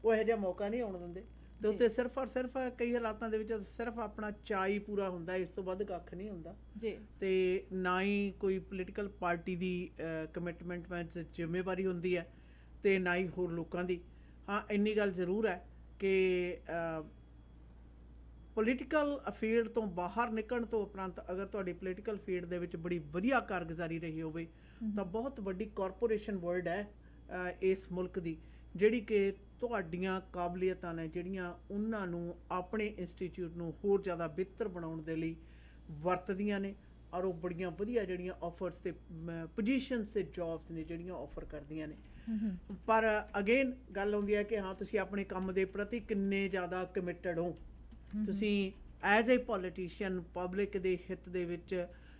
ਉਹ ਇਹੋ ਜਿਹਾ ਮੌਕਾ ਨਹੀਂ ਆਉਣ ਦਿੰਦੇ। ਤੇ ਉੱਤੇ ਸਿਰਫ ਔਰ ਸਿਰਫ ਕਈ ਹਾਲਾਤਾਂ ਦੇ ਵਿੱਚ ਸਿਰਫ ਆਪਣਾ ਚਾਅ ਹੀ ਪੂਰਾ ਹੁੰਦਾ, ਇਸ ਤੋਂ ਵੱਧ ਕੱਖ ਨਹੀਂ ਹੁੰਦਾ ਜੀ। ਤੇ ਨਾ ਹੀ ਕੋਈ ਪੋਲੀਟੀਕਲ ਪਾਰਟੀ ਦੀ ਕਮਿਟਮੈਂਟ ਵਿੱਚ ਜ਼ਿੰਮੇਵਾਰੀ ਹੁੰਦੀ ਹੈ ਤੇ ਨਾ ਹੀ ਹੋਰ ਲੋਕਾਂ ਦੀ। ਹਾਂ, ਇੰਨੀ ਗੱਲ ਜ਼ਰੂਰ ਹੈ ਕਿ ਪੋਲੀਟੀਕਲ ਫੀਲਡ ਤੋਂ ਬਾਹਰ ਨਿਕਲਣ ਤੋਂ ਉਪਰੰਤ ਅਗਰ ਤੁਹਾਡੀ ਪੋਲੀਟੀਕਲ ਫੀਲਡ ਦੇ ਵਿੱਚ ਬੜੀ ਵਧੀਆ ਕਾਰਗੁਜ਼ਾਰੀ ਰਹੀ ਹੋਵੇ ਤਾਂ ਬਹੁਤ ਵੱਡੀ ਕਾਰਪੋਰੇਸ਼ਨ ਵਰਲਡ ਹੈ ਇਸ ਮੁਲਕ ਦੀ, ਜਿਹੜੀ ਕਿ ਤੁਹਾਡੀਆਂ ਕਾਬਲੀਅਤਾਂ ਨੇ ਜਿਹੜੀਆਂ ਉਹਨਾਂ ਨੂੰ ਆਪਣੇ ਇੰਸਟੀਚਿਊਟ ਨੂੰ ਹੋਰ ਜ਼ਿਆਦਾ ਬਿਹਤਰ ਬਣਾਉਣ ਦੇ ਲਈ ਵਰਤਦੀਆਂ ਨੇ, ਔਰ ਉਹ ਬੜੀਆਂ ਵਧੀਆ ਜਿਹੜੀਆਂ ਆਫਰਸ ਤੇ ਪੋਜੀਸ਼ਨਸ ਤੇ ਜੌਬਸ ਨੇ ਜਿਹੜੀਆਂ ਆਫਰ ਕਰਦੀਆਂ ਨੇ। ਪਰ ਅਗੇਨ ਗੱਲ ਆਉਂਦੀ ਹੈ ਕਿ ਹਾਂ ਤੁਸੀਂ ਆਪਣੇ ਕੰਮ ਦੇ ਪ੍ਰਤੀ ਕਿੰਨੇ ਜ਼ਿਆਦਾ ਕਮਿਟਡ ਹੋ। ਤੁਸੀਂ ਐਜ਼ ਏ ਪੋਲੀਟੀਸ਼ੀਅਨ ਪਬਲਿਕ ਦੇ ਹਿੱਤ ਦੇ ਵਿੱਚ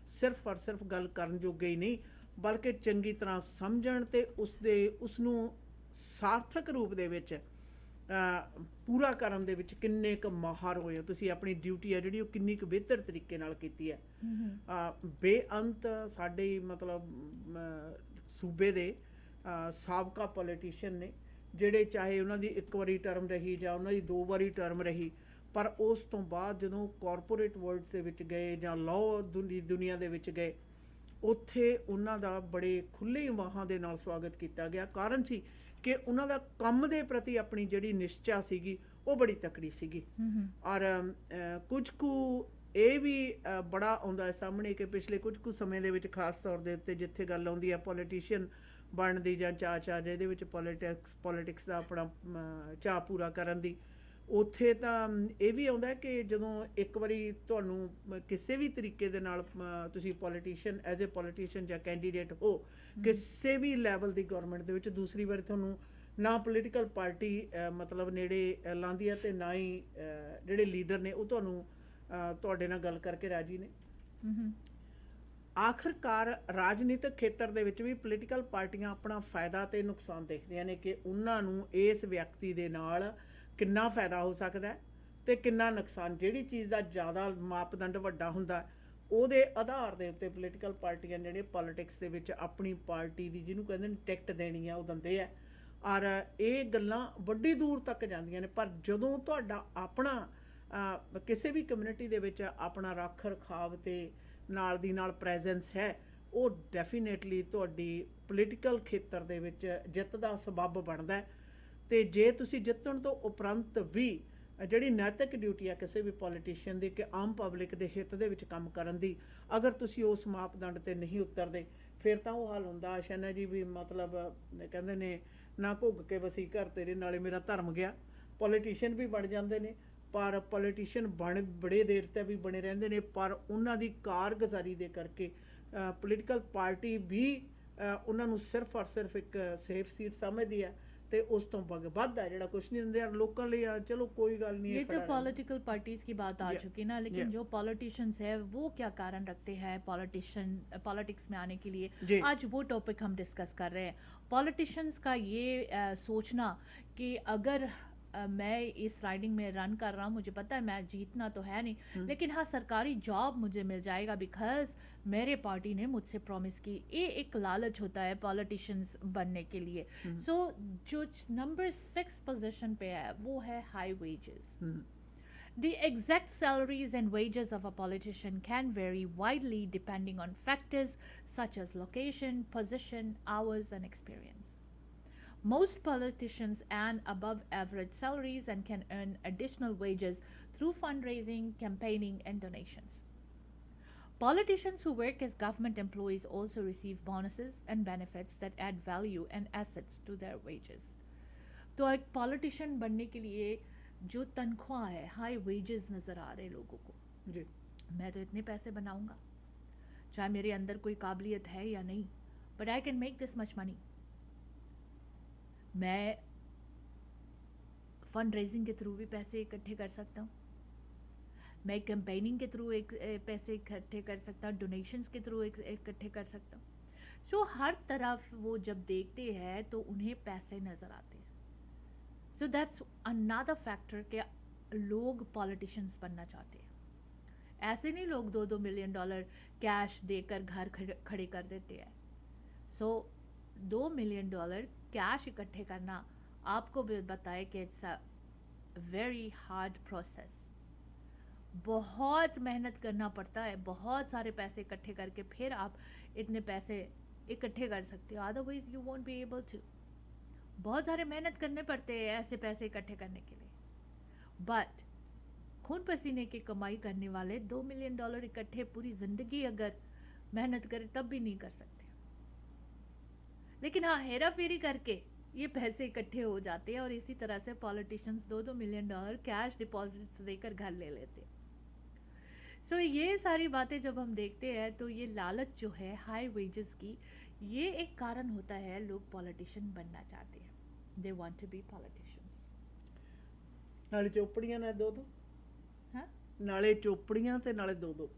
ਸਿਰਫ ਔਰ ਸਿਰਫ ਗੱਲ ਕਰਨ ਜੋਗੇ ਹੀ ਨਹੀਂ, ਬਲਕਿ ਚੰਗੀ ਤਰ੍ਹਾਂ ਸਮਝਣ ਤੇ ਉਸਨੂੰ ਸਾਰਥਕ ਰੂਪ ਦੇ ਵਿੱਚ ਪੂਰਾ ਕਰਨ ਦੇ ਵਿੱਚ ਕਿੰਨੇ ਕੁ ਮਾਹਰ ਹੋਏ ਹੋ। ਤੁਸੀਂ ਆਪਣੀ ਡਿਊਟੀ ਹੈ ਜਿਹੜੀ ਉਹ ਕਿੰਨੀ ਕੁ ਬਿਹਤਰ ਤਰੀਕੇ ਨਾਲ ਕੀਤੀ ਹੈ। ਬੇਅੰਤ ਸਾਡੇ ਮਤਲਬ ਸੂਬੇ ਦੇ ਸਾਬਕਾ ਪੋਲੀਟੀਸ਼ੀਅਨ ਨੇ ਜਿਹੜੇ ਚਾਹੇ ਉਹਨਾਂ ਦੀ ਇੱਕ ਵਾਰੀ ਟਰਮ ਰਹੀ ਜਾਂ ਉਹਨਾਂ ਦੀ 2 ਵਾਰੀ ਟਰਮ ਰਹੀ, ਪਰ ਉਸ ਤੋਂ ਬਾਅਦ ਜਦੋਂ ਕਾਰਪੋਰੇਟ ਵਰਲਡ ਦੇ ਵਿੱਚ ਗਏ ਜਾਂ ਲਾਅ ਦੁਨੀਆ ਦੇ ਵਿੱਚ ਗਏ, ਉੱਥੇ ਉਹਨਾਂ ਦਾ ਬੜੇ ਖੁੱਲ੍ਹੇ ਬਾਹਾਂ ਦੇ ਨਾਲ ਸਵਾਗਤ ਕੀਤਾ ਗਿਆ। ਕਾਰਨ ਸੀ ਕਿ ਉਹਨਾਂ ਦਾ ਕੰਮ ਦੇ ਪ੍ਰਤੀ ਆਪਣੀ ਜਿਹੜੀ ਨਿਸ਼ਚਾ ਸੀਗੀ ਉਹ ਬੜੀ ਤਕੜੀ ਸੀਗੀ। ਔਰ ਕੁਝ ਕੁ ਇਹ ਵੀ ਬੜਾ ਆਉਂਦਾ ਸਾਹਮਣੇ ਕਿ ਪਿਛਲੇ ਕੁਝ ਕੁ ਸਮੇਂ ਦੇ ਵਿੱਚ ਖਾਸ ਤੌਰ ਦੇ ਉੱਤੇ ਜਿੱਥੇ ਗੱਲ ਆਉਂਦੀ ਹੈ ਪੋਲੀਟੀਸ਼ੀਅਨ ਬਣਨ ਦੀ ਜਾਂ ਚਾਅ ਜਿਹਦੇ ਵਿੱਚ ਪੋਲੀਟਿਕਸ ਦਾ ਆਪਣਾ ਚਾਅ ਪੂਰਾ ਕਰਨ ਦੀ, ਉੱਥੇ ਤਾਂ ਇਹ ਵੀ ਆਉਂਦਾ ਕਿ ਜਦੋਂ ਇੱਕ ਵਾਰੀ ਤੁਹਾਨੂੰ ਕਿਸੇ ਵੀ ਤਰੀਕੇ ਦੇ ਨਾਲ ਤੁਸੀਂ ਪੋਲੀਟੀਸ਼ੀਅਨ ਐਜ਼ ਏ ਪੋਲੀਟੀਸ਼ੀਅਨ ਜਾਂ ਕੈਂਡੀਡੇਟ ਹੋ ਕਿਸੇ ਵੀ ਲੈਵਲ ਦੀ ਗੌਰਮੈਂਟ ਦੇ ਵਿੱਚ, ਦੂਸਰੀ ਵਾਰੀ ਤੁਹਾਨੂੰ ਨਾ ਪੋਲੀਟੀਕਲ ਪਾਰਟੀ ਮਤਲਬ ਨੇੜੇ ਲਾਉਂਦੀ ਹੈ ਤੇ ਨਾ ਹੀ ਜਿਹੜੇ ਲੀਡਰ ਨੇ ਉਹ ਤੁਹਾਨੂੰ ਤੁਹਾਡੇ ਨਾਲ ਗੱਲ ਕਰਕੇ ਰਾਜੀ ਨੇ। ਆਖਰਕਾਰ ਰਾਜਨੀਤਿਕ ਖੇਤਰ ਦੇ ਵਿੱਚ ਵੀ ਪੋਲੀਟੀਕਲ ਪਾਰਟੀਆਂ ਆਪਣਾ ਫਾਇਦਾ ਤੇ ਨੁਕਸਾਨ ਦੇਖਦੀਆਂ ਨੇ ਕਿ ਉਹਨਾਂ ਨੂੰ ਇਸ ਵਿਅਕਤੀ ਦੇ ਨਾਲ ਕਿੰਨਾ ਫਾਇਦਾ ਹੋ ਸਕਦਾ ਤੇ ਕਿੰਨਾ ਨੁਕਸਾਨ। ਜਿਹੜੀ ਚੀਜ਼ ਦਾ ਜ਼ਿਆਦਾ ਮਾਪਦੰਡ ਵੱਡਾ ਹੁੰਦਾ ਉਹਦੇ ਆਧਾਰ ਦੇ ਉੱਤੇ ਪੋਲੀਟੀਕਲ ਪਾਰਟੀਆਂ ਜਿਹੜੇ ਪੋਲੀਟਿਕਸ ਦੇ ਵਿੱਚ ਆਪਣੀ ਪਾਰਟੀ ਦੀ ਜਿਹਨੂੰ ਕਹਿੰਦੇ ਨੇ ਟਿਕਟ ਦੇਣੀ ਆ ਉਹ ਦਿੰਦੇ ਆ। ਔਰ ਇਹ ਗੱਲਾਂ ਵੱਡੀ ਦੂਰ ਤੱਕ ਜਾਂਦੀਆਂ ਨੇ। ਪਰ ਜਦੋਂ ਤੁਹਾਡਾ ਆਪਣਾ ਕਿਸੇ ਵੀ ਕਮਿਊਨਿਟੀ ਦੇ ਵਿੱਚ ਆਪਣਾ ਰੱਖ ਰਖਾਵ ਤੇ ਨਾਲ ਦੀ ਨਾਲ ਪ੍ਰੈਜ਼ੈਂਸ ਹੈ, ਉਹ ਡੈਫੀਨੇਟਲੀ ਤੁਹਾਡੀ ਪੋਲੀਟੀਕਲ ਖੇਤਰ ਦੇ ਵਿੱਚ ਜਿੱਤ ਦਾ ਸਬੱਬ ਬਣਦਾ। ਤੇ ਜੇ ਤੁਸੀਂ ਜਿੱਤਣ ਤੋਂ ਉਪਰੰਤ ਵੀ ਜਿਹੜੀ ਨੈਤਿਕ ਡਿਊਟੀ ਆ ਕਿਸੇ ਵੀ ਪੋਲੀਟੀਸ਼ੀਅਨ ਦੀ ਕਿ ਆਮ ਪਬਲਿਕ ਦੇ ਹਿੱਤ ਦੇ ਵਿੱਚ ਕੰਮ ਕਰਨ ਦੀ, ਅਗਰ ਤੁਸੀਂ ਉਸ ਮਾਪਦੰਡ ਤੇ ਨਹੀਂ ਉਤਰਦੇ ਫਿਰ ਤਾਂ ਉਹ ਹਾਲ ਹੁੰਦਾ ਸ਼ੈਨਾ ਜੀ ਵੀ ਮਤਲਬ ਕਹਿੰਦੇ ਨੇ ਨਾ ਘੁੱਗ ਕੇ ਵਸੀ ਘਰ ਤੇਰੇ ਨਾਲੇ ਮੇਰਾ ਧਰਮ ਗਿਆ। ਪੋਲੀਟੀਸ਼ੀਅਨ ਵੀ ਬਣ ਜਾਂਦੇ ਨੇ ਪਰ ਪੋਲੀਟੀਸ਼ੀਅਨ ਬੜੇ ਦੇਰ ਤੱਕ ਵੀ ਬਣੇ ਰਹਿੰਦੇ ਨੇ, ਪਰ ਉਹਨਾਂ ਦੀ ਕਾਰਗੁਜ਼ਾਰੀ ਦੇ ਕਰਕੇ ਪੋਲੀਟੀਕਲ ਪਾਰਟੀ ਵੀ ਉਹਨਾਂ ਨੂੰ ਸਿਰਫ ਔਰ ਸਿਰਫ ਇੱਕ ਸੇਫ ਸੀਟ ਸਮਝਦੀ ਹੈ ਤੇ ਉਸ ਤੋਂ ਵੱਧ है ਜਿਹੜਾ कुछ नहीं दिंदे यार लोगों ਲਈ चलो कोई गल नहीं है। ये तो पॉलिटिकल पार्टीज की बात आ चुकी ना, लेकिन जो पॉलिटिशियंस है वो क्या कारण रखते हैं पॉलिटिक्स में आने के लिए, आज वो टॉपिक हम डिस्कस कर रहे हैं। पॉलिटिशियंस का ये सोचना कि अगर मैं इस राइडिंग में रन कर रहा हूँ, मुझे पता है मैं जीतना तो है नहीं, लेकिन हाँ सरकारी जॉब मुझे मिल जाएगा बिकॉज मेरे पार्टी ने मुझसे प्रॉमिस की। ये एक लालच होता है पॉलिटिशियंस बनने के लिए। सो जो नंबर 6 पोजीशन पे है वो है high wages. The exact salaries and wages of a politician can vary widely depending on factors such as location, position, hours and experience. Most politicians earn above average salaries and can earn additional wages through fundraising, campaigning, and donations. Politicians who work as government employees also receive bonuses and benefits that add value and assets to their wages. तो एक politician बनने के लिए जो तनख्वाह है, high wages नज़र आ रहे लोगों को जी, मैं तो इतने पैसे बनाऊंगा चाहे मेरे अंदर कोई काबिलियत है या नहीं, but I can make this much money. मैं फंड रेजिंग के थ्रू भी पैसे इकट्ठे कर सकता हूँ, मैं कैंपेनिंग के थ्रू एक पैसे इकट्ठे कर सकता हूँ, डोनेशंस के थ्रू इकट्ठे कर सकता हूँ। सो हर तरफ वो जब देखते हैं तो उन्हें पैसे नज़र आते हैं। सो दैट्स अनदर फैक्टर कि लोग पॉलिटिशियंस बनना चाहते हैं। ऐसे नहीं लोग $2-2 मिलियन कैश देकर घर खड़े कर देते हैं। सो $2 मिलियन कैश इकट्ठे करना आपको भी बताए कि it's a very hard process, बहुत मेहनत करना पड़ता है, बहुत सारे पैसे इकट्ठे करके फिर आप इतने पैसे इकट्ठे कर सकते हो, otherwise you won't be able to. बहुत सारे मेहनत करने पड़ते हैं ऐसे पैसे इकट्ठे करने के लिए, बट खून पसीने की कमाई करने वाले $2 मिलियन इकट्ठे पूरी ज़िंदगी अगर मेहनत करें तब भी नहीं कर सकते। लेकिन हाँ, हेरा फेरी करके ये पैसे इकट्ठे हो जाते हैं और इसी तरह से पॉलिटिशियंस $2-2 मिलियन कैश डिपॉजिट्स देकर घर ले लेते हैं। सो ये सारी बातें जब हम देखते हैं तो ये लालच जो है हाई वेजेस की, ये एक कारण होता है लोग पॉलिटिशियन बनना चाहते हैं, they want to be politicians. ਨਾਲੇ ਚੋਪੜੀਆਂ ਨੇ ਦੋ ਦੋ, हाँ, ਨਾਲੇ ਚੋਪੜੀਆਂ ਤੇ ਨਾਲੇ ਦੋ ਦੋ,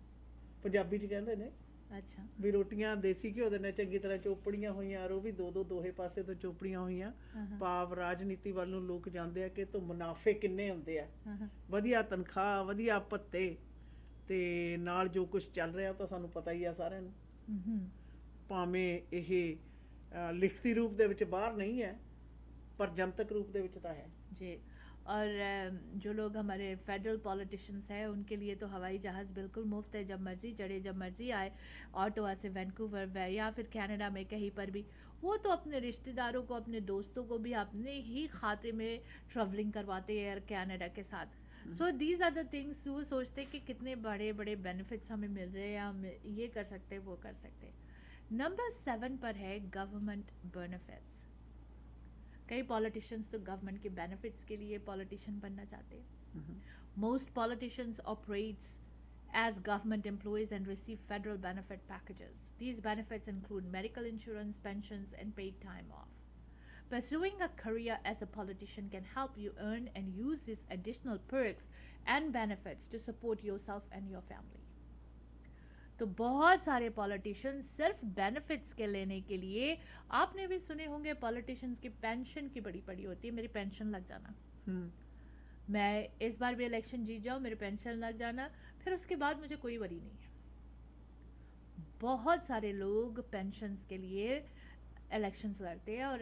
ਪੰਜਾਬੀ ਚ ਕਹਿੰਦੇ ਨੇ अच्छा, ਵੀ ਰੋਟੀਆਂ ਦੇਸੀ ਘਿਓ ਦੇ ਨਾਲ ਚੰਗੀ ਤਰ੍ਹਾਂ ਚੋਪੜੀਆਂ ਹੋਈਆਂ, ਔਰ ਉਹ ਵੀ ਦੋ ਦੋ ਦੋਹੇ ਪਾਸੇ ਤੋਂ ਚੋਪੜੀਆਂ ਹੋਈਆਂ। ਭਾਵ ਰਾਜਨੀਤੀ ਵੱਲ ਨੂੰ ਲੋਕ ਜਾਂਦੇ ਆ ਕਿ ਤੋਂ ਮੁਨਾਫੇ ਕਿੰਨੇ ਹੁੰਦੇ ਆ, ਵਧੀਆ ਤਨਖਾਹ, ਵਧੀਆ ਭੱਤੇ, ਤੇ ਨਾਲ ਜੋ ਕੁਝ ਚੱਲ ਰਿਹਾ ਉਹ ਤਾਂ ਸਾਨੂੰ ਪਤਾ ਹੀ ਆ ਸਾਰਿਆਂ ਨੂੰ। ਭਾਵੇਂ ਇਹ ਲਿਖਤੀ ਰੂਪ ਦੇ ਵਿੱਚ ਬਾਹਰ ਨਹੀਂ ਹੈ, ਪਰ ਜਨਤਕ रूप ਦੇ ਵਿੱਚ ਤਾਂ है जी। और जो लोग हमारे फेडरल पॉलिटिशियंस हैं उनके लिए तो हवाई जहाज़ बिल्कुल मुफ्त है, जब मर्जी चढ़े जब मर्जी आए, ऑटोवा से वैंकूवर या फिर कनाडा में कहीं पर भी। वो तो अपने रिश्तेदारों को, अपने दोस्तों को भी अपने ही खाते में ट्रैवलिंग करवाते हैं एयर कनाडा के साथ। So these are the things, वो सोचते कि कितने बड़े बड़े बेनिफिट्स हमें मिल रहे हैं, हम ये कर सकते हैं, वो कर सकते हैं। नंबर 7 पर है गवर्नमेंट बेनिफिट्स। कई पॉलिटिशियंस तो गवर्नमेंट के बेनिफिट्स के लिए पॉलिटिशियन बनना चाहते हैं। Most politicians operates as government employees and receive federal benefit packages. These benefits include medical insurance, pensions, and paid time off. Pursuing a career as a politician can help you earn and use these additional perks and benefits to support yourself and your family. तो बहुत सारे politicians सिर्फ benefits के लेने के लिए, आपने भी सुने होंगे पॉलिटिशियंस की पेंशन की बड़ी पड़ी होती है, मेरी पेंशन लग जाना, मैं इस बार भी इलेक्शन जीत जाऊँ, मेरी पेंशन लग जाना, फिर उसके बाद मुझे कोई वरी नहीं है। बहुत सारे लोग पेंशन्स के लिए इलेक्शंस लड़ते हैं और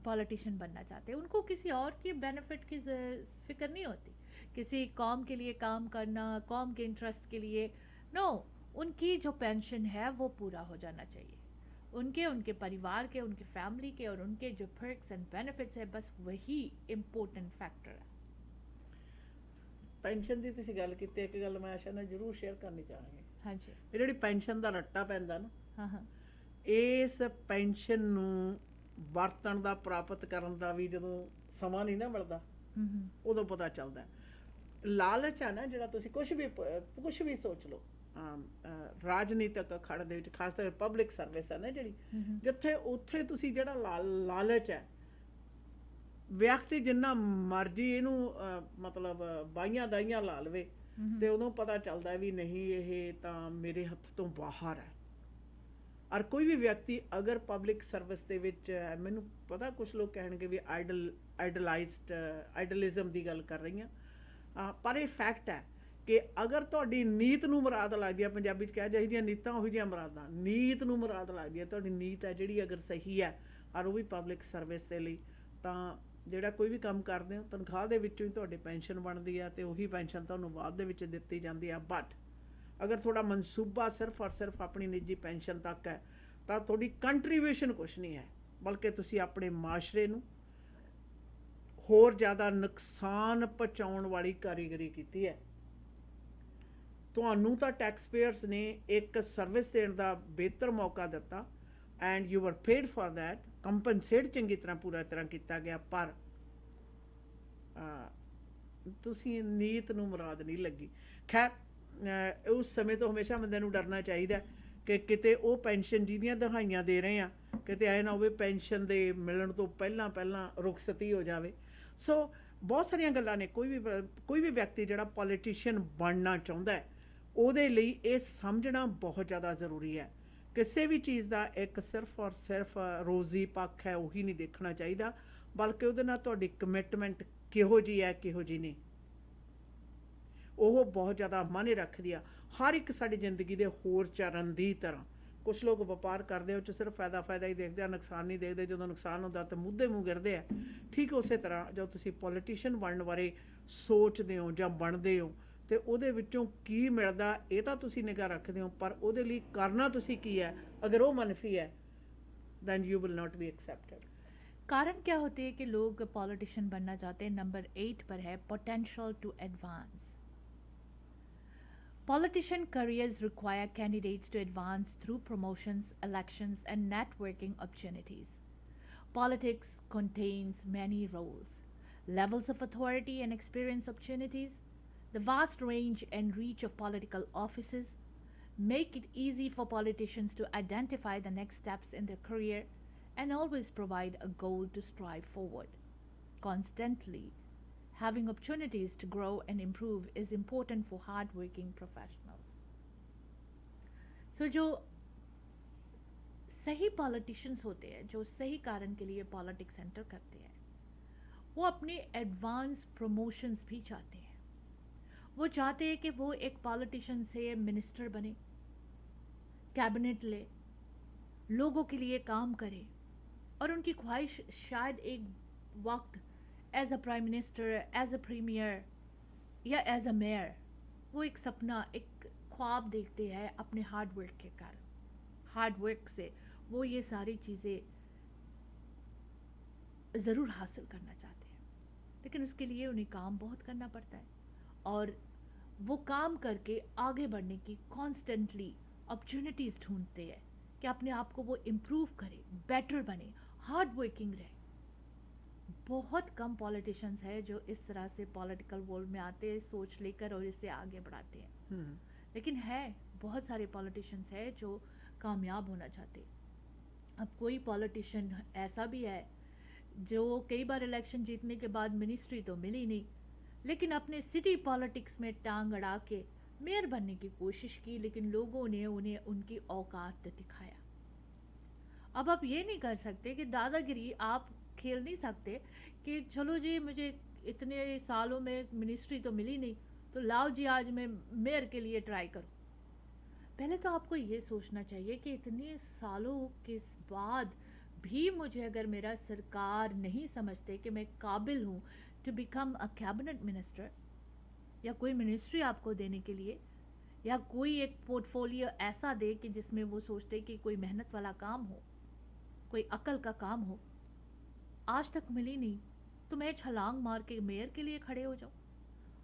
पॉलिटिशियन बनना चाहते हैं। उनको किसी और की बेनिफिट की फिक्र नहीं होती, किसी कौम के लिए काम करना, कौम के इंटरेस्ट के लिए, नो, उनकी जो पेंशन है वो पूरा हो जाना चाहिए, उनके परिवार के, उनकी फैमिली के, और उनके जो पर्क्स एंड बेनिफिट्स है, बस वही इम्पोर्टेंट फैक्टर है। ਪੈਨਸ਼ਨ ਦੀ ਤੁਸੀਂ ਗੱਲ ਕੀਤੀ, ਇੱਕ ਗੱਲ ਮੈਂ ਆਸ਼ਾ ਨਾਲ ਜ਼ਰੂਰ ਸ਼ੇਅਰ ਕਰਨੀ ਚਾਹਾਂਗੀ। ਹਾਂਜੀ। ਇਹ ਜਿਹੜੀ ਪੈਨਸ਼ਨ ਦਾ ਰੱਟਾ ਪੈਂਦਾ ਨਾ, ਹਾਂ, ਇਸ ਪੈਨਸ਼ਨ ਨੂੰ ਵਰਤਣ ਦਾ, ਪ੍ਰਾਪਤ ਕਰਨ ਦਾ ਵੀ ਜਦੋਂ ਸਮਾਂ ਨਹੀਂ ਨਾ ਮਿਲਦਾ, ਉਦੋਂ ਪਤਾ ਚੱਲਦਾ। ਲਾਲਚ ਆ ਨਾ ਜਿਹੜਾ, ਤੁਸੀਂ ਕੁਛ ਵੀ ਸੋਚ ਲਓ, ਰਾਜਨੀਤਿਕ ਅਖਾੜੇ ਦੇ ਵਿੱਚ ਖਾਸ ਤੌਰ ਪਬਲਿਕ ਸਰਵਿਸ ਹੈ ਨਾ ਜਿਹੜੀ, ਜਿੱਥੇ ਉੱਥੇ ਤੁਸੀਂ ਜਿਹੜਾ ਲਾਲਚ ਹੈ, ਵਿਅਕਤੀ ਜਿੰਨਾ ਮਰਜ਼ੀ ਇਹਨੂੰ ਮਤਲਬ ਬਾਈਆਂ ਦਾਈਆਂ ਲਾ ਲਵੇ, ਤੇ ਉਦੋਂ ਪਤਾ ਚੱਲਦਾ ਵੀ ਨਹੀਂ, ਇਹ ਤਾਂ ਮੇਰੇ ਹੱਥ ਤੋਂ ਬਾਹਰ ਹੈ। ਔਰ ਕੋਈ ਵੀ ਵਿਅਕਤੀ ਅਗਰ ਪਬਲਿਕ ਸਰਵਿਸ ਦੇ ਵਿੱਚ, ਮੈਨੂੰ ਪਤਾ ਕੁਝ ਲੋਕ ਕਹਿਣਗੇ ਵੀ ਆਈਡਲਿਜ਼ਮ ਦੀ ਗੱਲ ਕਰ ਰਹੀ ਹਾਂ, ਪਰ ਇਹ ਫੈਕਟ ਹੈ ਕਿ ਅਗਰ ਤੁਹਾਡੀ ਨੀਤ ਨੂੰ ਮੁਰਾਦ ਲੱਗਦੀ ਹੈ, ਪੰਜਾਬੀ 'ਚ ਕਿਹਾ ਜਿਹੋ ਜਿਹੀਆਂ ਨੀਤਾਂ ਉਹੋ ਜਿਹੀਆਂ ਮੁਰਾਦਾਂ, ਨੀਤ ਨੂੰ ਮੁਰਾਦ ਲੱਗਦੀ ਹੈ, ਤੁਹਾਡੀ ਨੀਤ ਹੈ ਜਿਹੜੀ ਅਗਰ ਸਹੀ ਹੈ, ਔਰ ਉਹ ਵੀ ਪਬਲਿਕ ਸਰਵਿਸ ਦੇ ਲਈ, ਤਾਂ ਜਿਹੜਾ ਕੋਈ ਵੀ ਕੰਮ ਕਰਦੇ ਹੋ, ਤਨਖਾਹ ਦੇ ਵਿੱਚੋਂ ਹੀ ਤੁਹਾਡੀ ਪੈਨਸ਼ਨ ਬਣਦੀ ਹੈ, ਤੇ ਉਹੀ ਪੈਨਸ਼ਨ ਤੁਹਾਨੂੰ ਬਾਅਦ ਦੇ ਵਿੱਚ ਦਿੱਤੀ ਜਾਂਦੀ ਹੈ। ਬਟ ਅਗਰ ਤੁਹਾਡਾ ਮਨਸੂਬਾ ਸਿਰਫ ਔਰ ਸਿਰਫ ਆਪਣੀ ਨਿੱਜੀ ਪੈਨਸ਼ਨ ਤੱਕ ਹੈ, ਤਾਂ ਤੁਹਾਡੀ ਕੰਟਰੀਬਿਊਸ਼ਨ ਕੁਛ ਨਹੀਂ ਹੈ, ਬਲਕਿ ਤੁਸੀਂ ਆਪਣੇ ਮਾਸ਼ਰੇ ਨੂੰ ਹੋਰ ਜ਼ਿਆਦਾ ਨੁਕਸਾਨ ਪਹੁੰਚਾਉਣ ਵਾਲੀ ਕਾਰੀਗਰੀ ਕੀਤੀ ਹੈ। ਤੁਹਾਨੂੰ ਤਾਂ ਟੈਕਸ ਪੇਅਰਸ ਨੇ ਇੱਕ ਸਰਵਿਸ ਦੇਣ ਦਾ ਬਿਹਤਰ ਮੌਕਾ ਦਿੱਤਾ, and you were paid for that, compensate ਚੰਗੀ ਤਰ੍ਹਾਂ ਪੂਰਾ ਤਰ੍ਹਾਂ ਕੀਤਾ ਗਿਆ, ਪਰ ਤੁਸੀਂ ਨੀਤ ਨੂੰ ਮੁਰਾਦ ਨਹੀਂ ਲੱਗੀ। ਖੈਰ, ਉਸ ਸਮੇਂ ਤੋਂ ਹਮੇਸ਼ਾ ਬੰਦੇ ਨੂੰ ਡਰਨਾ ਚਾਹੀਦਾ ਕਿ ਕਿਤੇ ਉਹ ਪੈਨਸ਼ਨ ਜਿਹਦੀਆਂ ਦਹਾਈਆਂ ਦੇ ਰਹੇ ਆ, ਕਿਤੇ ਐ ਨਾ ਹੋਵੇ ਪੈਨਸ਼ਨ ਦੇ ਮਿਲਣ ਤੋਂ ਪਹਿਲਾਂ ਰੁਖਸਤੀ ਹੋ ਜਾਵੇ। ਸੋ ਬਹੁਤ ਸਾਰੀਆਂ ਗੱਲਾਂ ਨੇ। ਕੋਈ ਵੀ ਵਿਅਕਤੀ ਜਿਹੜਾ ਪੋਲੀਟੀਸ਼ੀਅਨ ਬਣਨਾ ਚਾਹੁੰਦਾ ਹੈ, ਉਹਦੇ ਲਈ ਇਹ ਸਮਝਣਾ ਬਹੁਤ ਜ਼ਿਆਦਾ ਜ਼ਰੂਰੀ ਹੈ। ਕਿਸੇ ਵੀ ਚੀਜ਼ ਦਾ ਇੱਕ ਸਿਰਫ ਔਰ ਸਿਰਫ ਰੋਜ਼ੀ ਪੱਖ ਹੈ ਉਹੀ ਨਹੀਂ ਦੇਖਣਾ ਚਾਹੀਦਾ, ਬਲਕਿ ਉਹਦੇ ਨਾਲ ਤੁਹਾਡੀ ਕਮਿਟਮੈਂਟ ਕਿਹੋ ਜਿਹੀ ਹੈ, ਕਿਹੋ ਜਿਹੀ ਨਹੀਂ, ਉਹ ਬਹੁਤ ਜ਼ਿਆਦਾ ਮਾਇਨੇ ਰੱਖਦੀ ਆ। ਹਰ ਇੱਕ ਸਾਡੀ ਜ਼ਿੰਦਗੀ ਦੇ ਹੋਰ ਚਰਨ ਦੀ ਤਰ੍ਹਾਂ ਕੁਝ ਲੋਕ ਵਪਾਰ ਕਰਦੇ ਉਹ 'ਚ ਸਿਰਫ ਫਾਇਦਾ ਹੀ ਦੇਖਦੇ ਆ, ਨੁਕਸਾਨ ਨਹੀਂ ਦੇਖਦੇ। ਜਦੋਂ ਨੁਕਸਾਨ ਹੁੰਦਾ ਤਾਂ ਮੁੱਦੇ ਮੂੰਹ ਗਿਰਦੇ ਆ। ਠੀਕ ਉਸੇ ਤਰ੍ਹਾਂ ਜਦੋਂ ਤੁਸੀਂ ਪੋਲੀਟੀਸ਼ੀਅਨ ਬਣਨ ਬਾਰੇ ਸੋਚਦੇ ਹੋ ਜਾਂ ਬਣਦੇ ਹੋ ਤੇ ਉਹਦੇ ਵਿੱਚੋਂ ਕੀ ਮਿਲਦਾ ਇਹ ਤਾਂ ਤੁਸੀਂ ਨਿਗਾਹ ਰੱਖਦੇ ਹੋ, ਪਰ ਉਹਦੇ ਲਈ ਕਰਨਾ ਤੁਸੀਂ ਕੀ ਹੈ अगर वो मनफी है then you will not be accepted। कारण क्या होते हैं कि लोग पॉलिटिशियन बनना चाहते हैं? नंबर 8 पर है potential to advance. Politician careers require candidates to advance through promotions, elections, and networking opportunities. Politics contains many roles, levels of authority and experience opportunities. The vast range and reach of political offices make it easy for politicians to identify the next steps in their career and always provide a goal to strive forward. Constantly having opportunities to grow and improve is important for hardworking professionals. So जो सही politicians होते हैं, जो सही कारण के लिए politics enter करते हैं, वो अपने एडवांस प्रमोशंस भी चाहते हैं। वो चाहते हैं कि वो एक पॉलिटिशियन से मिनिस्टर बने, कैबिनेट ले, लोगों के लिए काम करे, और उनकी ख्वाहिश शायद एक वक्त as a prime minister, as a premier या एज अ मेयर, वो एक सपना, एक ख्वाब देखते हैं अपने हार्ड वर्क के कारण। हार्ड वर्क से वो ये सारी चीज़ें ज़रूर हासिल करना चाहते हैं, लेकिन उसके लिए उन्हें काम बहुत करना पड़ता है, और वो काम करके आगे बढ़ने की कॉन्स्टेंटली अपॉर्चुनिटीज़ ढूंढते हैं कि अपने आप को वो इम्प्रूव करे, बेटर बने, हार्ड वर्किंग रहे। बहुत कम पॉलिटिशियंस है जो इस तरह से पॉलिटिकल वर्ल्ड में आते हैं सोच लेकर और इससे आगे बढ़ाते हैं, लेकिन है बहुत सारे पॉलिटिशियंस है जो कामयाब होना चाहते। अब कोई पॉलिटिशियन ऐसा भी है जो कई बार इलेक्शन जीतने के बाद मिनिस्ट्री तो मिली नहीं, लेकिन अपने सिटी पॉलिटिक्स में टांग अड़ा के मेयर बनने की कोशिश की, लेकिन लोगों ने उन्हें उनकी औकात दिखाया। अब आप ये नहीं कर सकते कि दादागिरी आप खेल नहीं सकते कि चलो जी मुझे इतने सालों में मिनिस्ट्री तो मिली नहीं, तो लाओ जी आज मैं मेयर के लिए ट्राई करूं। पहले तो आपको ये सोचना चाहिए कि इतने सालों के बाद भी मुझे अगर मेरा सरकार नहीं समझते कि मैं काबिल हूँ to become a cabinet minister, या कोई मिनिस्ट्री आपको देने के लिए, या कोई एक पोर्टफोलियो ऐसा दे कि जिसमें वो सोचते कि कोई मेहनत वाला काम हो, कोई अकल का काम हो, आज तक मिली नहीं, तो मैं छलांग मार के मेयर के लिए खड़े हो जाऊं।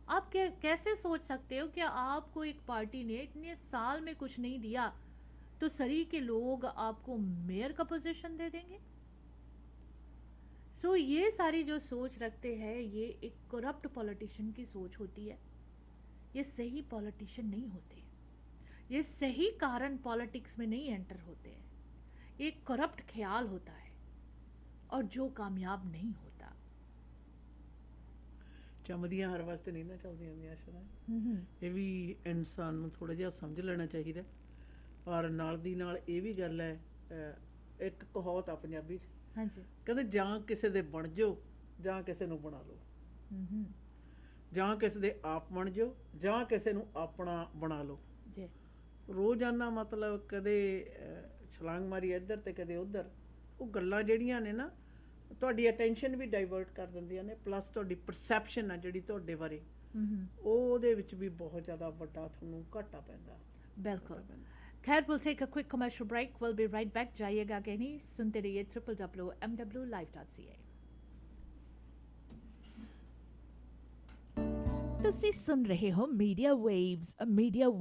आप कैसे सोच सकते हो कि आपको एक पार्टी ने इतने साल में कुछ नहीं दिया तो सरी के लोग आपको मेयर का पोजीशन दे देंगे? सो ये सारी जो सोच रखते हैं ये एक करप्ट पॉलिटिशियन की सोच होती है। ये सही पॉलिटिशियन नहीं होते, ये सही कारण पॉलिटिक्स में नहीं एंटर होते हैं। ये करप्ट ख्याल होता है और जो कामयाब नहीं होता। ਚਮਦੀਆਂ ਹਰ ਵਕਤ ਨਹੀਂ ਨਾ ਚੱਲਦੀਆਂ ਹੁੰਦੀਆਂ ਸ਼ਾਇਦ, ਇਹ ਵੀ ਇਨਸਾਨ ਨੂੰ ਥੋੜਾ ਜਿਹਾ ਸਮਝ ਲੈਣਾ ਚਾਹੀਦਾ। ਔਰ ਨਾਲ ਦੀ ਨਾਲ ਇਹ ਵੀ ਗੱਲ ਹੈ, ਇੱਕ ਕਹਾਵਤ ਆ ਪੰਜਾਬੀ 'ਚ, ਹਾਂਜੀ, ਕਹਿੰਦੇ ਜਾਂ ਕਿਸੇ ਦੇ ਬਣ ਜਾਓ ਜਾਂ ਕਿਸੇ ਨੂੰ ਬਣਾ ਲਓ, ਜਾਂ ਕਿਸੇ ਦੇ ਆਪ ਬਣ ਜਾਓ ਜਾਂ ਕਿਸੇ ਨੂੰ ਆਪਣਾ ਬਣਾ ਲਓ। ਜੀ ਰੋਜ਼ਾਨਾ ਮਤਲਬ ਕਦੇ ਛਲਾਂਗ ਮਾਰੀ ਇੱਧਰ ਤੇ ਕਦੇ ਉੱਧਰ, ਉਹ ਗੱਲਾਂ ਜਿਹੜੀਆਂ ਨੇ ਨਾ ਤੁਹਾਡੀ ਅਟੈਂਸ਼ਨ ਵੀ ਡਾਈਵਰਟ ਕਰ ਦਿੰਦੀਆਂ ਨੇ, ਪਲੱਸ ਤੁਹਾਡੀ ਪਰਸੈਪਸ਼ਨ ਆ ਜਿਹੜੀ ਤੁਹਾਡੇ ਬਾਰੇ ਉਹਦੇ ਵਿੱਚ ਵੀ ਬਹੁਤ ਜ਼ਿਆਦਾ ਵੱਡਾ ਤੁਹਾਨੂੰ ਘਾਟਾ ਪੈਂਦਾ। बिल्कुल। खैर, we'll take a quick commercial break. We'll be right back. जाइएगा कि नहीं, सुनते रहिए www.mwlive.ca। ਤੁਸੀਂ ਸੁਣ ਰਹੇ ਹੋ ਮੀਡੀਆ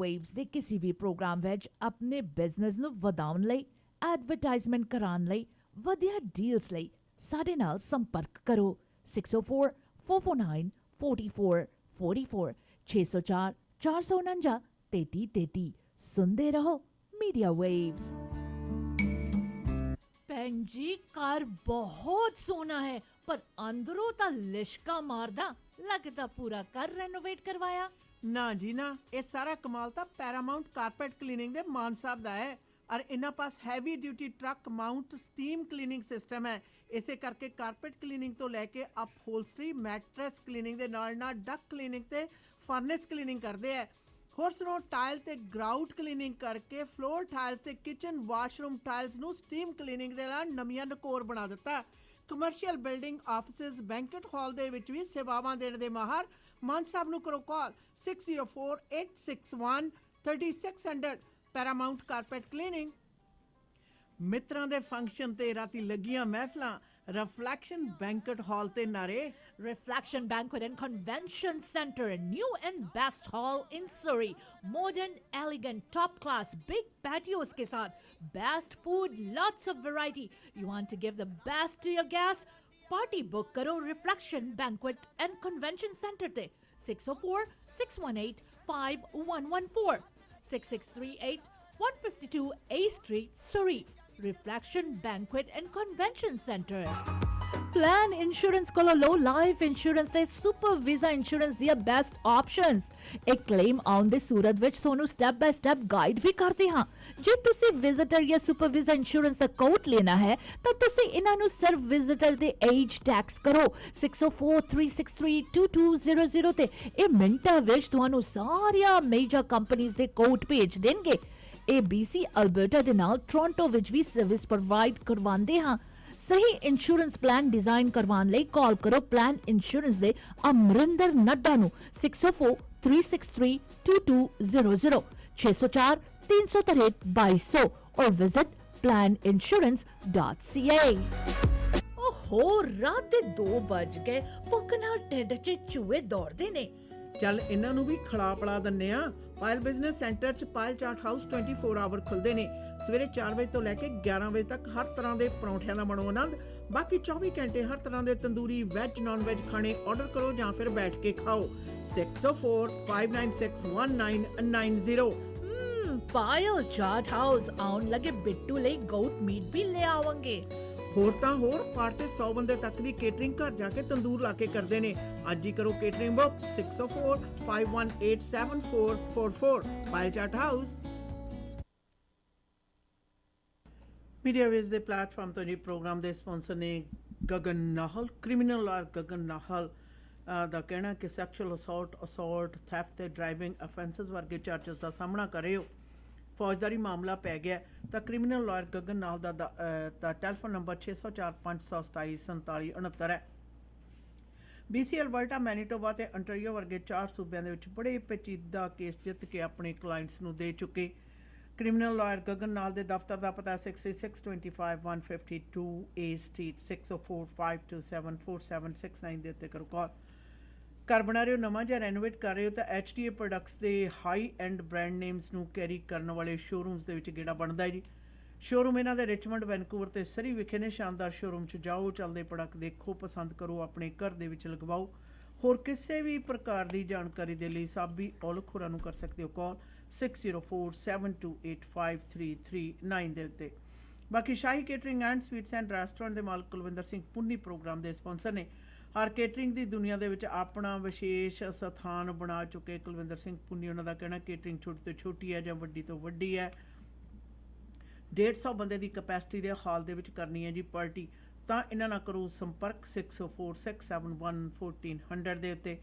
ਵੇਵਸ ਦੇ ਕਿਸੇ ਵੀ ਪ੍ਰੋਗਰਾਮ ਵਿੱਚ ਆਪਣੇ ਬਿਜ਼ਨਸ ਨੂੰ ਵਧਾਉਣ ਲਈ, ਐਡਵਰਟਾਈਜ਼ਮੈਂਟ ਕਰਾਉਣ ਲਈ, ਵਧੀਆ ਡੀਲਸ ਲਈ ਸਾਡੇ ਨਾਲ ਸੰਪਰਕ ਕਰੋ 6044494444 604 449 3333। ਸੁਣਦੇ ਰਹੋ ਮੀਡੀਆ ਵੇਵਸ। ਭੈਣ ਜੀ ਘਰ ਬਹੁਤ ਸੋਹਣਾ ਹੈ, ਪਰ ਅੰਦਰੋਂ ਤਾਂ ਲਿਸ਼ਕਾ ਮਾਰਦਾ, ਲੱਗਦਾ ਪੂਰਾ ਘਰ ਰੈਨੋਵੇਟ ਕਰਵਾਇਆ। ਨਾ ਜੀ ਨਾ, ਇਹ ਸਾਰਾ ਕਮਾਲ ਤਾਂ ਪੈਰਾਮਾਉਂਟ ਕਾਰਪੇਟ ਕਲੀਨਿੰਗ ਦੇ ਮਾਨ ਸਾਹਿਬ ਦਾ ਹੈ, ਔਰ ਇਹਨਾਂ ਪਾਸ heavy duty truck mount steam cleaning system ਹੈ। ਇਸੇ ਕਰਕੇ ਕਾਰਪੇਟ ਕਲੀਨਿੰਗ ਤੋਂ ਲੈ ਕੇ ਅਪਹੋਲਸਟਰੀ, ਮੈਟਰੈਸ ਕਲੀਨਿੰਗ ਦੇ ਨਾਲ ਨਾਲ ਡਕ ਕਲੀਨਿੰਗ ਤੇ ਫਰਨੈਸ ਕਲੀਨਿੰਗ ਕਰਦੇ ਹੈ। ਹੋਰ ਸੁਣੋ, ਟਾਇਲ ਤੇ ਗਰਾਊਟ ਕਲੀਨਿੰਗ ਕਰਕੇ ਫਲੋਰ ਟਾਇਲਸ ਤੇ ਕਿਚਨ ਵਾਸ਼ਰੂਮ ਟਾਇਲਸ ਨੂੰ ਸਟੀਮ ਕਲੀਨਿੰਗ ਦੇ ਨਾਲ ਨਵੀਆਂ ਨਕੋਰ ਬਣਾ ਦਿੱਤਾ। Commercial building, offices, banquet hall ਦੇ ਵਿੱਚ ਵੀ ਸੇਵਾਵਾਂ ਦੇਣ ਦੇ ਮਾਹਰ ਮਾਨ ਸਾਹਿਬ ਨੂੰ ਕਰੋ ਕਾਲ 6048613600 ਪੈਰਾਮਾਊਂਟ ਕਾਰਪੈਟ ਕਲੀਨਿੰਗ। ਮਿੱਤਰਾਂ ਦੇ ਫੰਕਸ਼ਨ ਤੇ ਰਾਤੀ ਲੱਗੀਆਂ ਮਹਿਫਲਾਂ, ਰਿਫਲੈਕਸ਼ਨ ਬੈਂਕਟ ਹਾਲ ਤੇ ਨਾਰੇ। Reflection Banquet and Convention Center, a new and best hall in Surrey. Modern, elegant, top class, big patios के साथ, best food, lots of variety. You want to give the best to your guests? Party book करो Reflection Banquet and Convention Center ते 604-618-5114 6638-152 A Street, Surrey. Reflection Banquet and Convention Center. Plan Insurance ਕੋਲੋਂ ਲੋ life insurance ਤੇ super visa insurance ਦੀਆਂ best options. ਇੱਕ claim ਆਉਣ ਦੇ ਸੂਰਤ ਵਿੱਚ ਤੁਹਾਨੂੰ ਸਟੈਪ ਬਾय ਸਟੈਪ ਗਾਈਡ ਵੀ ਕਰਦੇ ਹਾਂ। ਜੇ ਤੁਸੀਂ ਵਿਜ਼ਿਟਰ ਜਾਂ ਸੁਪਰ ਵੀਜ਼ਾ ਇੰਸ਼ੋਰੈਂਸ ਦਾ ਕੋਟ ਲੈਣਾ ਹੈ ਤਾਂ ਤੁਸੀਂ ਇਹਨਾਂ ਨੂੰ ਸਿਰਫ ਵਿਜ਼ਿਟਰ ਦੇ ਏਜ ਟੈਕਸ ਕਰੋ 6043632200 ਤੇ ਇਹ ਮਿੰਟਾਂ ਵਿੱਚ ਤੁਹਾਨੂੰ ਸਾਰੀਆਂ ਮੇਜਰ ਕੰਪਨੀਆਂ ਦੇ ਕੋਟ ਭੇਜ ਦੇਣਗੇ। ਇਹ BC ਅਲਬਰਟਾ ਦੇ ਨਾਲ ਟੋਰਾਂਟੋ ਵਿੱਚ ਵੀ ਸਰਵਿਸ ਪ੍ਰੋਵਾਈਡ ਕਰਵਾਉਂਦੇ ਹਾਂ। ਸਹੀ ਇੰਸ਼ੋਰੈਂਸ ਪਲਾਨ ਡਿਜ਼ਾਈਨ ਕਰਵਾਉਣ ਲਈ ਕਾਲ ਕਰੋ ਪਲਾਨ ਇੰਸ਼ੋਰੈਂਸ ਦੇ ਅਮਰਿੰਦਰ ਨੱਡਾ ਨੂੰ 6043632200 604-363-2200 और visit planinsurance.ca। ओहो, रात दे 2 बज गए, भुख नाल ढिड च चूहे दौड़दे ने। ਚੱਲ ਇਹਨਾਂ ਨੂੰ ਵੀ ਖਿਲਾ ਪਿਲਾ ਦਿੰਨੇ ਆ। ਪਾਇਲ ਬਿਜ਼ਨਸ ਸੈਂਟਰ 'ਚ ਪਾਇਲ ਚਾਟ ਹਾਊਸ 24 ਆਵਰ ਖੁੱਲਦੇ ਨੇ। ਸਵੇਰੇ 4 ਵਜੇ ਤੋਂ ਲੈ ਕੇ 11 ਵਜੇ ਤੱਕ ਹਰ ਤਰ੍ਹਾਂ ਦੇ ਪਰੌਂਠਿਆਂ ਦਾ ਬਣੋ ਆਨੰਦ। ਬਾਕੀ 24 ਘੰਟੇ ਹਰ ਤਰ੍ਹਾਂ ਦੇ ਤੰਦੂਰੀ, ਵੈਜ, ਨਾਨ ਵੈਜ ਖਾਣੇ ਆਰਡਰ ਕਰੋ ਜਾਂ ਫਿਰ ਬੈਠ ਕੇ ਖਾਓ। 6045961990। पायल चाट हाउस आउन लगे बिट्टू ले गोट मीट भी ले आवेंगे। ਹੋਰ ਤਾਂ ਹੋਰ, ਪਾਰਟ ਤੇ 100 ਬੰਦੇ ਤੱਕ ਦੀ ਕੇਟਰਿੰਗ ਘਰ ਜਾ ਕੇ ਤੰਦੂਰ ਲਾ ਕੇ ਕਰਦੇ ਨੇ। ਅੱਜ ਹੀ ਕਰੋ ਕੇਟਰਿੰਗ ਬੁੱਕ 6045187444 ਪਾਇਲ ਚਾਟ ਹਾਊਸ। ਮੀਡੀਆ ਵੇਜ਼ ਦੇ ਪਲੇਟਫਾਰਮ ਤੋਂ ਜੀ ਪ੍ਰੋਗਰਾਮ ਦੇ ਸਪਾਂਸਰ ਨੇ ਗਗਨ ਨਾਹਲ। ਕ੍ਰਿਮੀਨਲ ਲਾਇਰ ਗਗਨ ਨਾਹਲ ਦਾ ਕਹਿਣਾ ਕਿ ਸੈਕਸ਼ੂਅਲ ਅਸੌਲਟ, ਥੈਫਟ ਤੇ ਡਰਾਈਵਿੰਗ ਅਫੈਂਸਸ ਵਰਗੇ ਚਾਰਜਸ ਦਾ ਸਾਹਮਣਾ ਕਰ ਰਹੇ ਹੋ, ਫੌਜਦਾਰੀ ਮਾਮਲਾ ਪੈ ਗਿਆ ਤਾਂ ਕ੍ਰਿਮੀਨਲ ਲਾਇਰ ਗਗਨ ਨਾਹਲ ਦਾ ਟੈਲੀਫੋਨ ਨੰਬਰ 6045274769 ਹੈ। BC, ਅਲਬਰਟਾ, ਮੈਨੀਟੋਬਾ ਤੇ ਅੰਟਾਰੀਓ ਵਰਗੇ 4 ਸੂਬਿਆਂ ਦੇ ਵਿੱਚ ਬੜੇ ਪੇਚੀਦਾ ਕੇਸ ਜਿੱਤ ਕੇ ਆਪਣੇ ਕਲਾਇੰਟਸ ਨੂੰ ਦੇ ਚੁੱਕੇ ਕ੍ਰਿਮੀਨਲ ਲਾਇਰ ਗਗਨ ਨਾਹਲ ਦੇ ਦਫ਼ਤਰ ਦਾ ਪਤਾ 6625 A Street 6045274769 ਦੇ ਉੱਤੇ ਕਰੋ ਕਾਲ। ਘਰ ਬਣਾ ਰਹੇ ਹੋ, ਨਵਾਂ ਜਾਂ ਰੈਨੋਵੇਟ ਕਰ ਰਹੇ ਹੋ ਤਾਂ HTA ਪ੍ਰੋਡਕਟਸ ਦੇ ਹਾਈ ਐਂਡ ਬ੍ਰਾਂਡ ਨੇਮਸ ਨੂੰ ਕੈਰੀ ਕਰਨ ਵਾਲੇ ਸ਼ੋਰੂਮਸ ਦੇ ਵਿੱਚ ਗੇੜਾ ਬਣਦਾ ਹੈ ਜੀ। ਸ਼ੋਰੂਮ ਇਹਨਾਂ ਦੇ ਰਿਚਮੰਡ, ਵੈਨਕੂਵਰ ਤੇ ਸਰੀ ਵਿਖੇ ਨੇ। ਸ਼ਾਨਦਾਰ ਸ਼ੋਰੂਮ 'ਚ ਜਾਓ, ਚੱਲਦੇ ਪ੍ਰੋਡਕਟ ਦੇਖੋ, ਪਸੰਦ ਕਰੋ, ਆਪਣੇ ਘਰ ਦੇ ਵਿੱਚ ਲਗਵਾਓ। ਹੋਰ ਕਿਸੇ ਵੀ ਪ੍ਰਕਾਰ ਦੀ ਜਾਣਕਾਰੀ ਦੇ ਲਈ ਸਾਬੀ ਔਲਖ ਹੋਰਾਂ ਨੂੰ ਕਰ ਸਕਦੇ ਹੋ ਕਾਲ 6047285339 ਦੇ ਉੱਤੇ। ਬਾਕੀ Shahi catering and sweets and restaurant ਦੇ ਮਾਲਕ ਕੁਲਵਿੰਦਰ ਸਿੰਘ ਪੁੰਨੀ ਪ੍ਰੋਗਰਾਮ ਦੇ ਸਪਾਂਸਰ ਨੇ। ਹਰ ਕੇਟਰਿੰਗ ਦੀ ਦੁਨੀਆ ਦੇ ਵਿੱਚ ਆਪਣਾ ਵਿਸ਼ੇਸ਼ ਸਥਾਨ ਬਣਾ ਚੁੱਕੇ ਕੁਲਵਿੰਦਰ ਸਿੰਘ ਪੁੰਨੀ। ਉਹਨਾਂ ਦਾ ਕਹਿਣਾ ਕੇਟਰਿੰਗ ਛੋਟੀ ਤੋਂ ਛੋਟੀ ਹੈ ਜਾਂ ਵੱਡੀ ਤੋਂ ਵੱਡੀ ਹੈ। 150 ਬੰਦੇ ਦੀ ਕਪੈਸਿਟੀ ਦੇ ਹਾਲ ਦੇ ਵਿੱਚ ਕਰਨੀ ਹੈ ਜੀ ਪਾਰਟੀ, ਤਾਂ ਇਹਨਾਂ ਨਾਲ ਕਰੋ ਸੰਪਰਕ 6046711400 ਦੇ ਉੱਤੇ।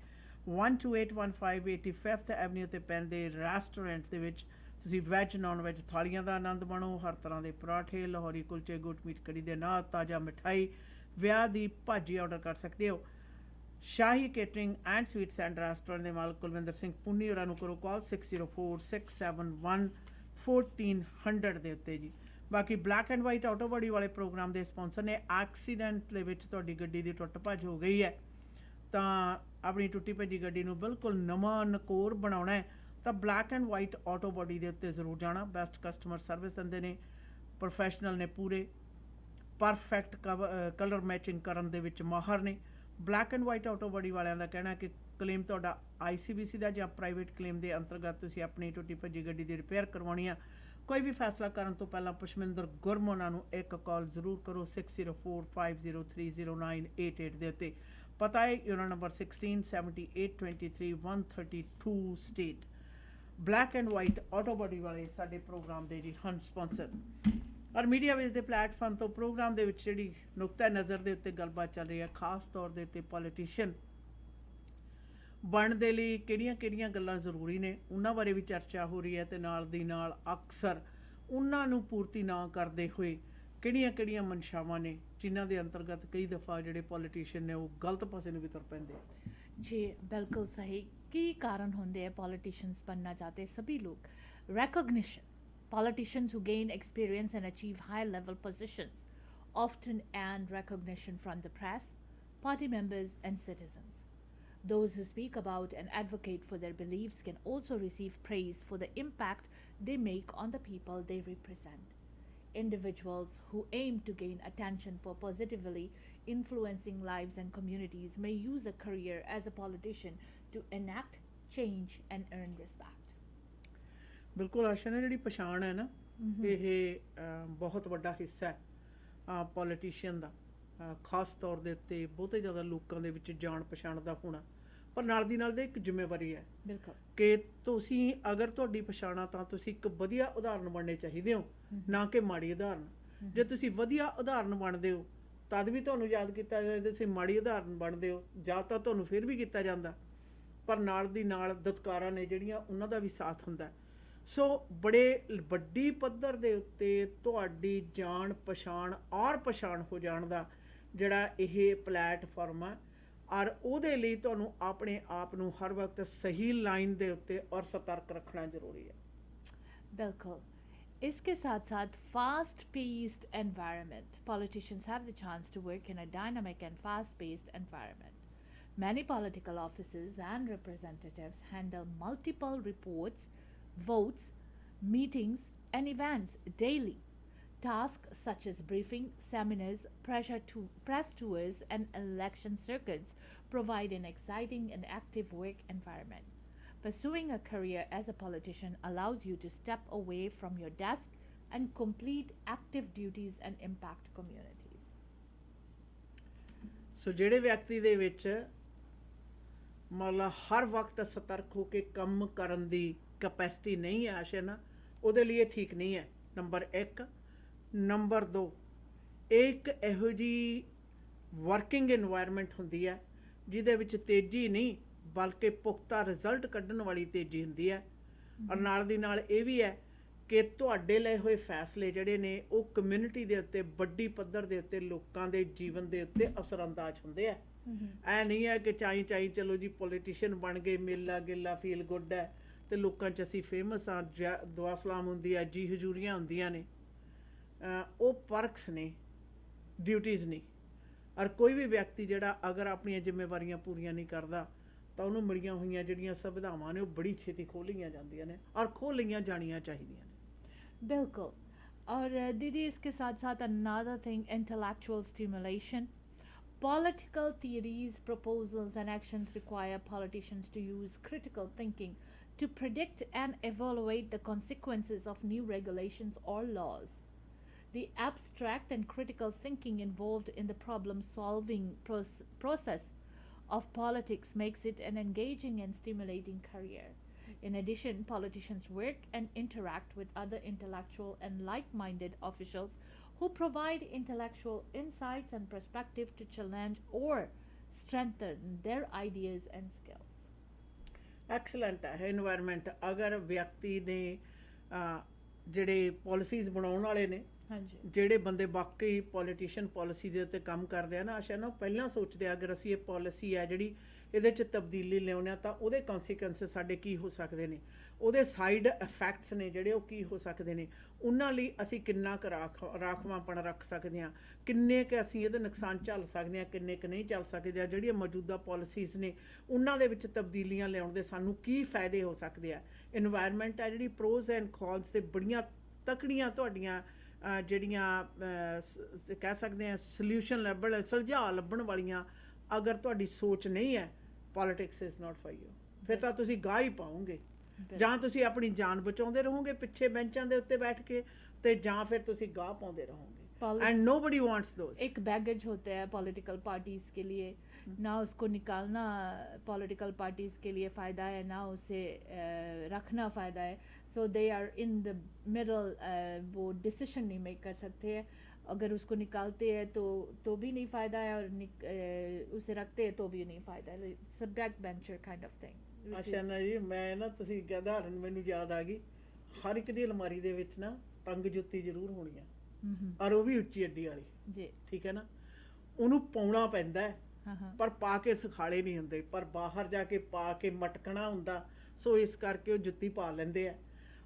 12815 85th ਐਵਨਿਊ ਤੇ ਪੈਂਦੇ ਰੈਸਟੋਰੈਂਟ ਦੇ ਵਿੱਚ ਤੁਸੀਂ ਵੈਜ, ਨਾਨ ਵੈਜ ਥਾਲੀਆਂ ਦਾ ਆਨੰਦ ਮਾਣੋ। ਹਰ ਤਰ੍ਹਾਂ ਦੇ ਪਰਾਠੇ, ਲਾਹੌਰੀ ਕੁਲਚੇ, ਗੁੱਟ ਮੀਟ ਕੜੀ ਦੇ ਨਾਲ ਤਾਜ਼ਾ ਮਿਠਾਈ, ਵਿਆਹ ਦੀ ਭਾਜੀ ਆਰਡਰ ਕਰ ਸਕਦੇ ਹੋ। Shahi catering and sweets and restaurant ਦੇ ਮਾਲਕ ਕੁਲਵਿੰਦਰ ਸਿੰਘ ਪੁੰਨੀ ਹੋਰਾਂ ਨੂੰ ਕਰੋ ਕਾਲ 6046711400 ਦੇ ਉੱਤੇ ਜੀ। ਬਾਕੀ black and white auto body ਵਾਲੇ ਪ੍ਰੋਗਰਾਮ ਦੇ ਸਪਾਂਸਰ ਨੇ। ਐਕਸੀਡੈਂਟ ਦੇ ਵਿੱਚ ਤੁਹਾਡੀ ਗੱਡੀ ਦੀ ਟੁੱਟ ਭੱਜ ਹੋ ਗਈ ਹੈ ਤਾਂ ਆਪਣੀ ਟੁੱਟੀ ਭੱਜੀ ਗੱਡੀ ਨੂੰ ਬਿਲਕੁਲ ਨਵਾਂ ਨਕੋਰ ਬਣਾਉਣਾ ਹੈ ਤਾਂ black and white auto body ਦੇ ਉੱਤੇ ਜ਼ਰੂਰ ਜਾਣਾ। ਬੈਸਟ ਕਸਟਮਰ ਸਰਵਿਸ ਦਿੰਦੇ ਨੇ, ਪ੍ਰੋਫੈਸ਼ਨਲ ਨੇ ਪੂਰੇ, ਪਰਫੈਕਟ ਕਲਰ ਮੈਚਿੰਗ ਕਰਨ ਦੇ ਵਿੱਚ ਮਾਹਰ ਨੇ। Black and white auto body ਵਾਲਿਆਂ ਦਾ ਕਹਿਣਾ ਕਿ ਕਲੇਮ ਤੁਹਾਡਾ ICBC ਦਾ ਜਾਂ ਪ੍ਰਾਈਵੇਟ ਕਲੇਮ ਦੇ ਅੰਤਰਗਤ ਤੁਸੀਂ ਆਪਣੀ ਟੁੱਟੀ ਭੱਜੀ ਗੱਡੀ ਦੀ ਰਿਪੇਅਰ ਕਰਵਾਉਣੀ ਆ। ਕੋਈ ਵੀ ਫੈਸਲਾ ਕਰਨ ਤੋਂ ਪਹਿਲਾਂ ਪੁਸ਼ਮਿੰਦਰ ਗੁਰਮੋਨਾ ਨੂੰ ਇੱਕ ਕਾਲ ਜ਼ਰੂਰ ਕਰੋ 6045030988 ਦੇ ਉੱਤੇ। ਪਤਾ ਹੈ unit number 167823 state. Black and white auto body ਵਾਲੇ ਸਾਡੇ ਪ੍ਰੋਗਰਾਮ ਦੇ ਜੀ ਹਨ ਸਪਾਂਸਰ। ਔਰ ਮੀਡੀਆ ਵੇਜ਼ ਦੇ ਪਲੇਟਫਾਰਮ ਤੋਂ ਪ੍ਰੋਗਰਾਮ ਦੇ ਵਿੱਚ ਜਿਹੜੀ ਨੁਕਤਾ ਨਜ਼ਰ ਦੇ ਉੱਤੇ ਗੱਲਬਾਤ ਚੱਲ ਰਹੀ ਹੈ, ਖਾਸ ਤੌਰ ਦੇ ਉੱਤੇ ਪੋਲੀਟੀਸ਼ੀਅਨ ਬਣਨ ਦੇ ਲਈ ਕਿਹੜੀਆਂ ਗੱਲਾਂ ਜ਼ਰੂਰੀ ਨੇ ਉਹਨਾਂ ਬਾਰੇ ਵੀ ਚਰਚਾ ਹੋ ਰਹੀ ਹੈ ਤੇ ਨਾਲ ਦੀ ਨਾਲ ਅਕਸਰ ਉਹਨਾਂ ਨੂੰ ਪੂਰਤੀ ਨਾ ਕਰਦੇ ਹੋਏ ਕਿਹੜੀਆਂ ਮਨਸ਼ਾਵਾਂ ਨੇ ਜਿਨ੍ਹਾਂ ਦੇ ਅੰਤਰਗਤ ਕਈ ਦਫਾ ਜਿਹੜੇ ਪੋਲੀਟੀਸ਼ੀਅਨ ਨੇ ਉਹ ਗਲਤ ਪਾਸੇ ਨੂੰ ਵੀ ਤੁਰ ਪੈਂਦੇ ਆ। जी बिल्कुल सही। की कारण होंगे पॉलिटिशियंस बनना चाहते सभी लोग? Recognition. Politicians who gain experience and achieve high level positions often earn recognition from the press, party members and citizens. Those who speak about and advocate for their beliefs can also receive praise for the impact they make on the people they represent. Individuals who aim to gain attention for positively influencing lives and communities may use a career as a politician to enact change and earn respect. ਬਿਲਕੁਲ ਆਸ਼ਾ ਨੇ ਜਿਹੜੀ ਪਛਾਣ ਹੈ ਨਾ ਇਹ ਬਹੁਤ ਵੱਡਾ ਹਿੱਸਾ ਹੈ ਪੋਲੀਟੀਸ਼ੀਅਨ ਦਾ, ਖਾਸ ਤੌਰ ਦੇ ਉੱਤੇ ਬਹੁਤੇ ਜ਼ਿਆਦਾ ਲੋਕਾਂ ਦੇ ਵਿੱਚ ਜਾਣ ਪਛਾਣ ਦਾ ਹੋਣਾ, ਪਰ ਨਾਲ ਦੀ ਨਾਲ ਦੇ ਇੱਕ ਜ਼ਿੰਮੇਵਾਰੀ ਹੈ ਬਿਲਕੁਲ ਕਿ ਤੁਸੀਂ ਅਗਰ ਤੁਹਾਡੀ ਪਛਾਣਾ ਤਾਂ ਤੁਸੀਂ ਇੱਕ ਵਧੀਆ ਉਦਾਹਰਨ ਬਣਨੇ ਚਾਹੀਦੇ ਹੋ, ਨਾ ਕਿ ਮਾੜੀ ਉਦਾਹਰਨ। ਜੇ ਤੁਸੀਂ ਵਧੀਆ ਉਦਾਹਰਨ ਬਣਦੇ ਹੋ ਤਦ ਵੀ ਤੁਹਾਨੂੰ ਯਾਦ ਕੀਤਾ ਜਾਂਦਾ, ਤੁਸੀਂ ਮਾੜੀ ਉਦਾਹਰਨ ਬਣਦੇ ਹੋ ਜਾਂ ਤਾਂ ਤੁਹਾਨੂੰ ਫਿਰ ਵੀ ਕੀਤਾ ਜਾਂਦਾ, ਪਰ ਨਾਲ ਦੀ ਨਾਲ ਦਤਕਾਰਾਂ ਨੇ ਜਿਹੜੀਆਂ ਉਹਨਾਂ ਦਾ ਵੀ ਸਾਥ ਹੁੰਦਾ। ਸੋ ਬੜੇ ਵੱਡੀ ਪੱਧਰ ਦੇ ਉੱਤੇ ਤੁਹਾਡੀ ਜਾਣ ਪਛਾਣ ਔਰ ਪਛਾਣ ਹੋ ਜਾਣ ਦਾ ਜਿਹੜਾ ਇਹ ਪਲੈਟਫਾਰਮ ਹੈ, ਔਰ ਉਹਦੇ ਲਈ ਤੁਹਾਨੂੰ ਆਪਣੇ ਆਪ ਨੂੰ ਹਰ ਵਕਤ ਸਹੀ ਲਾਈਨ ਦੇ ਉੱਤੇ ਔਰ ਸਤਰਕ ਰੱਖਣਾ ਜ਼ਰੂਰੀ ਹੈ। बिल्कुल। इसके साथ साथ fast paced environment. Politicians have the chance to work in a dynamic and fast paced environment. Many political offices and representatives handle multiple reports, votes, meetings and events daily. Tasks such as briefing, seminars, press tours and election circuits provide an exciting and active work environment. Pursuing a career as a politician allows you to step away from your desk and complete active duties and impact communities. ਸੋ ਜਿਹੜੇ ਵਿਅਕਤੀ ਦੇ ਵਿੱਚ ਮਤਲਬ ਹਰ ਵਕਤ ਸਤਰਕ ਹੋ ਕੇ ਕੰਮ ਕਰਨ ਦੀ capacity ਨਹੀਂ ਹੈ ਆਸ਼ਾ ਨਾ, ਉਹਦੇ ਲਈ ਇਹ ਠੀਕ ਨਹੀਂ ਹੈ, ਨੰਬਰ 1। ਨੰਬਰ 2, ਇਹ ਇੱਕ ਇਹੋ ਜਿਹੀ ਵਰਕਿੰਗ ਇਨਵਾਇਰਮੈਂਟ ਹੁੰਦੀ ਹੈ ਜਿਹਦੇ ਵਿੱਚ ਤੇਜ਼ੀ ਨਹੀਂ ਬਲਕਿ ਪੁਖਤਾ ਰਿਜ਼ਲਟ ਕੱਢਣ ਵਾਲੀ ਤੇਜ਼ੀ ਹੁੰਦੀ ਹੈ, ਔਰ ਨਾਲ ਦੀ ਨਾਲ ਇਹ ਵੀ ਹੈ ਕਿ ਤੁਹਾਡੇ ਲਏ ਹੋਏ ਫੈਸਲੇ ਜਿਹੜੇ ਨੇ ਉਹ ਕਮਿਊਨਿਟੀ ਦੇ ਉੱਤੇ ਵੱਡੀ ਪੱਧਰ ਦੇ ਉੱਤੇ ਲੋਕਾਂ ਦੇ ਜੀਵਨ ਦੇ ਉੱਤੇ ਅਸਰਅੰਦਾਜ਼ ਹੁੰਦੇ ਆ। ਐ ਨਹੀਂ ਹੈ ਕਿ ਚਾਈ ਚਲੋ ਜੀ ਪੋਲੀਟੀਸ਼ੀਅਨ ਬਣ ਗਏ, ਮੇਲਾ ਗਿੱਲਾ ਫੀਲ ਗੁੱਡ ਹੈ ਤੇ ਲੋਕਾਂ 'ਚ ਅਸੀਂ ਫੇਮਸ ਹਾਂ, ਦੁਆ ਸਲਾਮ ਹੁੰਦੀ ਹੈ, ਜੀ ਹਜ਼ੂਰੀਆਂ ਹੁੰਦੀਆਂ ਨੇ, ਉਹ ਪਰਕਸ ਨੇ, ਡਿਊਟੀਜ਼ ਨਹੀਂ। ਔਰ ਕੋਈ ਵੀ ਵਿਅਕਤੀ ਜਿਹੜਾ ਅਗਰ ਆਪਣੀਆਂ ਜ਼ਿੰਮੇਵਾਰੀਆਂ ਪੂਰੀਆਂ ਨਹੀਂ ਕਰਦਾ ਤਾਂ ਉਹਨੂੰ ਮਿਲੀਆਂ ਹੋਈਆਂ ਜਿਹੜੀਆਂ ਸੁਵਿਧਾਵਾਂ ਨੇ ਉਹ ਬੜੀ ਛੇਤੀ ਖੋਹ ਲਈਆਂ ਜਾਂਦੀਆਂ ਨੇ ਔਰ ਖੋਹ ਲਈਆਂ ਜਾਣੀਆਂ ਚਾਹੀਦੀਆਂ ਨੇ। बिल्कुल। और दीदी इसके साथ साथ another thing, intellectual stimulation. Political theories, proposals and actions require politicians to use critical thinking to predict and evaluate the consequences of new regulations or laws. The abstract and critical thinking involved in the problem-solving process of politics makes it an engaging and stimulating career. In addition, politicians work and interact with other intellectual and like-minded officials who provide intellectual insights and perspective to challenge or strengthen their ideas and skills. Excellent ਹੈ environment. ਅਗਰ ਵਿਅਕਤੀ ਨੇ ਜਿਹੜੇ policies ਬਣਾਉਣ ਵਾਲੇ ਨੇ, ਜਿਹੜੇ ਬੰਦੇ ਵਾਕਈ ਪੋਲੀਟੀਸ਼ੀਅਨ ਪਾਲਿਸੀ ਦੇ ਉੱਤੇ ਕੰਮ ਕਰਦੇ ਆ ਨਾ ਆਸ਼ਾ ਨਾ, ਪਹਿਲਾਂ ਸੋਚਦੇ ਆ ਅਗਰ ਅਸੀਂ ਇਹ ਪਾਲਿਸੀ ਹੈ ਜਿਹੜੀ ਇਹਦੇ 'ਚ ਤਬਦੀਲੀ ਲਿਆਉਂਦੇ ਹਾਂ ਤਾਂ ਉਹਦੇ ਕੌਨਸੀਕੁਐਂਸਿਸ ਸਾਡੇ ਕੀ ਹੋ ਸਕਦੇ ਨੇ, ਉਹਦੇ ਸਾਈਡ ਇਫੈਕਟਸ ਨੇ ਜਿਹੜੇ ਉਹ ਕੀ ਹੋ ਸਕਦੇ ਨੇ, ਉਹਨਾਂ ਲਈ ਅਸੀਂ ਕਿੰਨਾ ਕੁ ਰਾਖਵਾਂਪਣ ਰੱਖ ਸਕਦੇ ਹਾਂ, ਕਿੰਨੇ ਕੁ ਅਸੀਂ ਇਹਦੇ ਨੁਕਸਾਨ ਝੱਲ ਸਕਦੇ ਹਾਂ, ਕਿੰਨੇ ਕੁ ਨਹੀਂ ਝੱਲ ਸਕਦੇ ਆ, ਜਿਹੜੀਆਂ ਮੌਜੂਦਾ ਪਾਲਿਸੀਜ਼ ਨੇ ਉਹਨਾਂ ਦੇ ਵਿੱਚ ਤਬਦੀਲੀਆਂ ਲਿਆਉਣ ਦੇ ਸਾਨੂੰ ਕੀ ਫਾਇਦੇ ਹੋ ਸਕਦੇ ਆ। ਇਨਵਾਇਰਮੈਂਟ ਹੈ ਜਿਹੜੀ ਪ੍ਰੋਜ਼ ਐਂਡ ਕੌਨਸ ਤੇ ਬੜੀਆਂ ਤਕੜੀਆਂ ਤੁਹਾਡੀਆਂ ਜਿਹੜੀਆਂ ਕਹਿ ਸਕਦੇ ਹਾਂ ਸੋਲਿਊਸ਼ਨ ਸੁਲਝਾਅ ਲੱਭਣ ਵਾਲੀਆਂ ਅਗਰ ਤੁਹਾਡੀ ਸੋਚ ਨਹੀਂ ਹੈ, politics is not for you. ਫਿਰ ਤਾਂ ਤੁਸੀਂ ਗਾਹ ਹੀ ਪਾਓਗੇ, ਜਾਂ ਤੁਸੀਂ ਆਪਣੀ ਜਾਨ ਬਚਾਉਂਦੇ ਰਹੋਗੇ ਪਿੱਛੇ ਬੈਂਚਾਂ ਦੇ ਉੱਤੇ ਬੈਠ ਕੇ, ਤੇ ਜਾਂ ਫਿਰ ਤੁਸੀਂ ਗਾਹ ਪਾਉਂਦੇ ਰਹੋਗੇ। And nobody wants those. एक बैगेज होता है पॉलिटिकल पार्टीज के लिए, ना उसको निकालना पॉलिटिकल पार्टीज के लिए फ़ायदा है, ना उसे रखना फ़ायदा है। So they are in the middle, वो डिसीजन नहीं मेक कर सकते हैं। अगर उसको निकालते हैं तो भी नहीं फ़ायदा है, और उसे रखते हैं तो भी नहीं फ़ायदा है. It's a backbencher kind of thing. which ਅੱਛਾ is- ਨਾ ਜੀ, ਮੈਂ ਨਾ ਤੁਸੀਂ ਕਿਹਾ ਉਦਾਹਰਨ ਮੈਨੂੰ ਯਾਦ ਆ ਗਈ, ਹਰ ਇੱਕ ਦੀ ਅਲਮਾਰੀ ਦੇ ਵਿੱਚ ਨਾ ਤੰਗ ਜੁੱਤੀ ਜ਼ਰੂਰ ਹੋਣੀ ਆ, Mhm. ਔਰ ਉਹ ਵੀ ਉੱਚੀ ਅੱਡੀ ਵਾਲੀ, जी. ਠੀਕ ਹੈ ਨਾ. ਉਹਨੂੰ ਪਾਉਣਾ ਪੈਂਦਾ ਹੈ, हाँ हाँ. ਪਰ ਪਾ ਕੇ ਸਿਖਾਲੇ ਨਹੀਂ ਹੁੰਦੇ, ਪਰ ਬਾਹਰ ਜਾ ਕੇ ਪਾ ਕੇ ਮਟਕਣਾ ਹੁੰਦਾ, ਸੋ ਇਸ ਕਰਕੇ ਉਹ ਜੁੱਤੀ ਪਾ ਲੈਂਦੇ ਆ.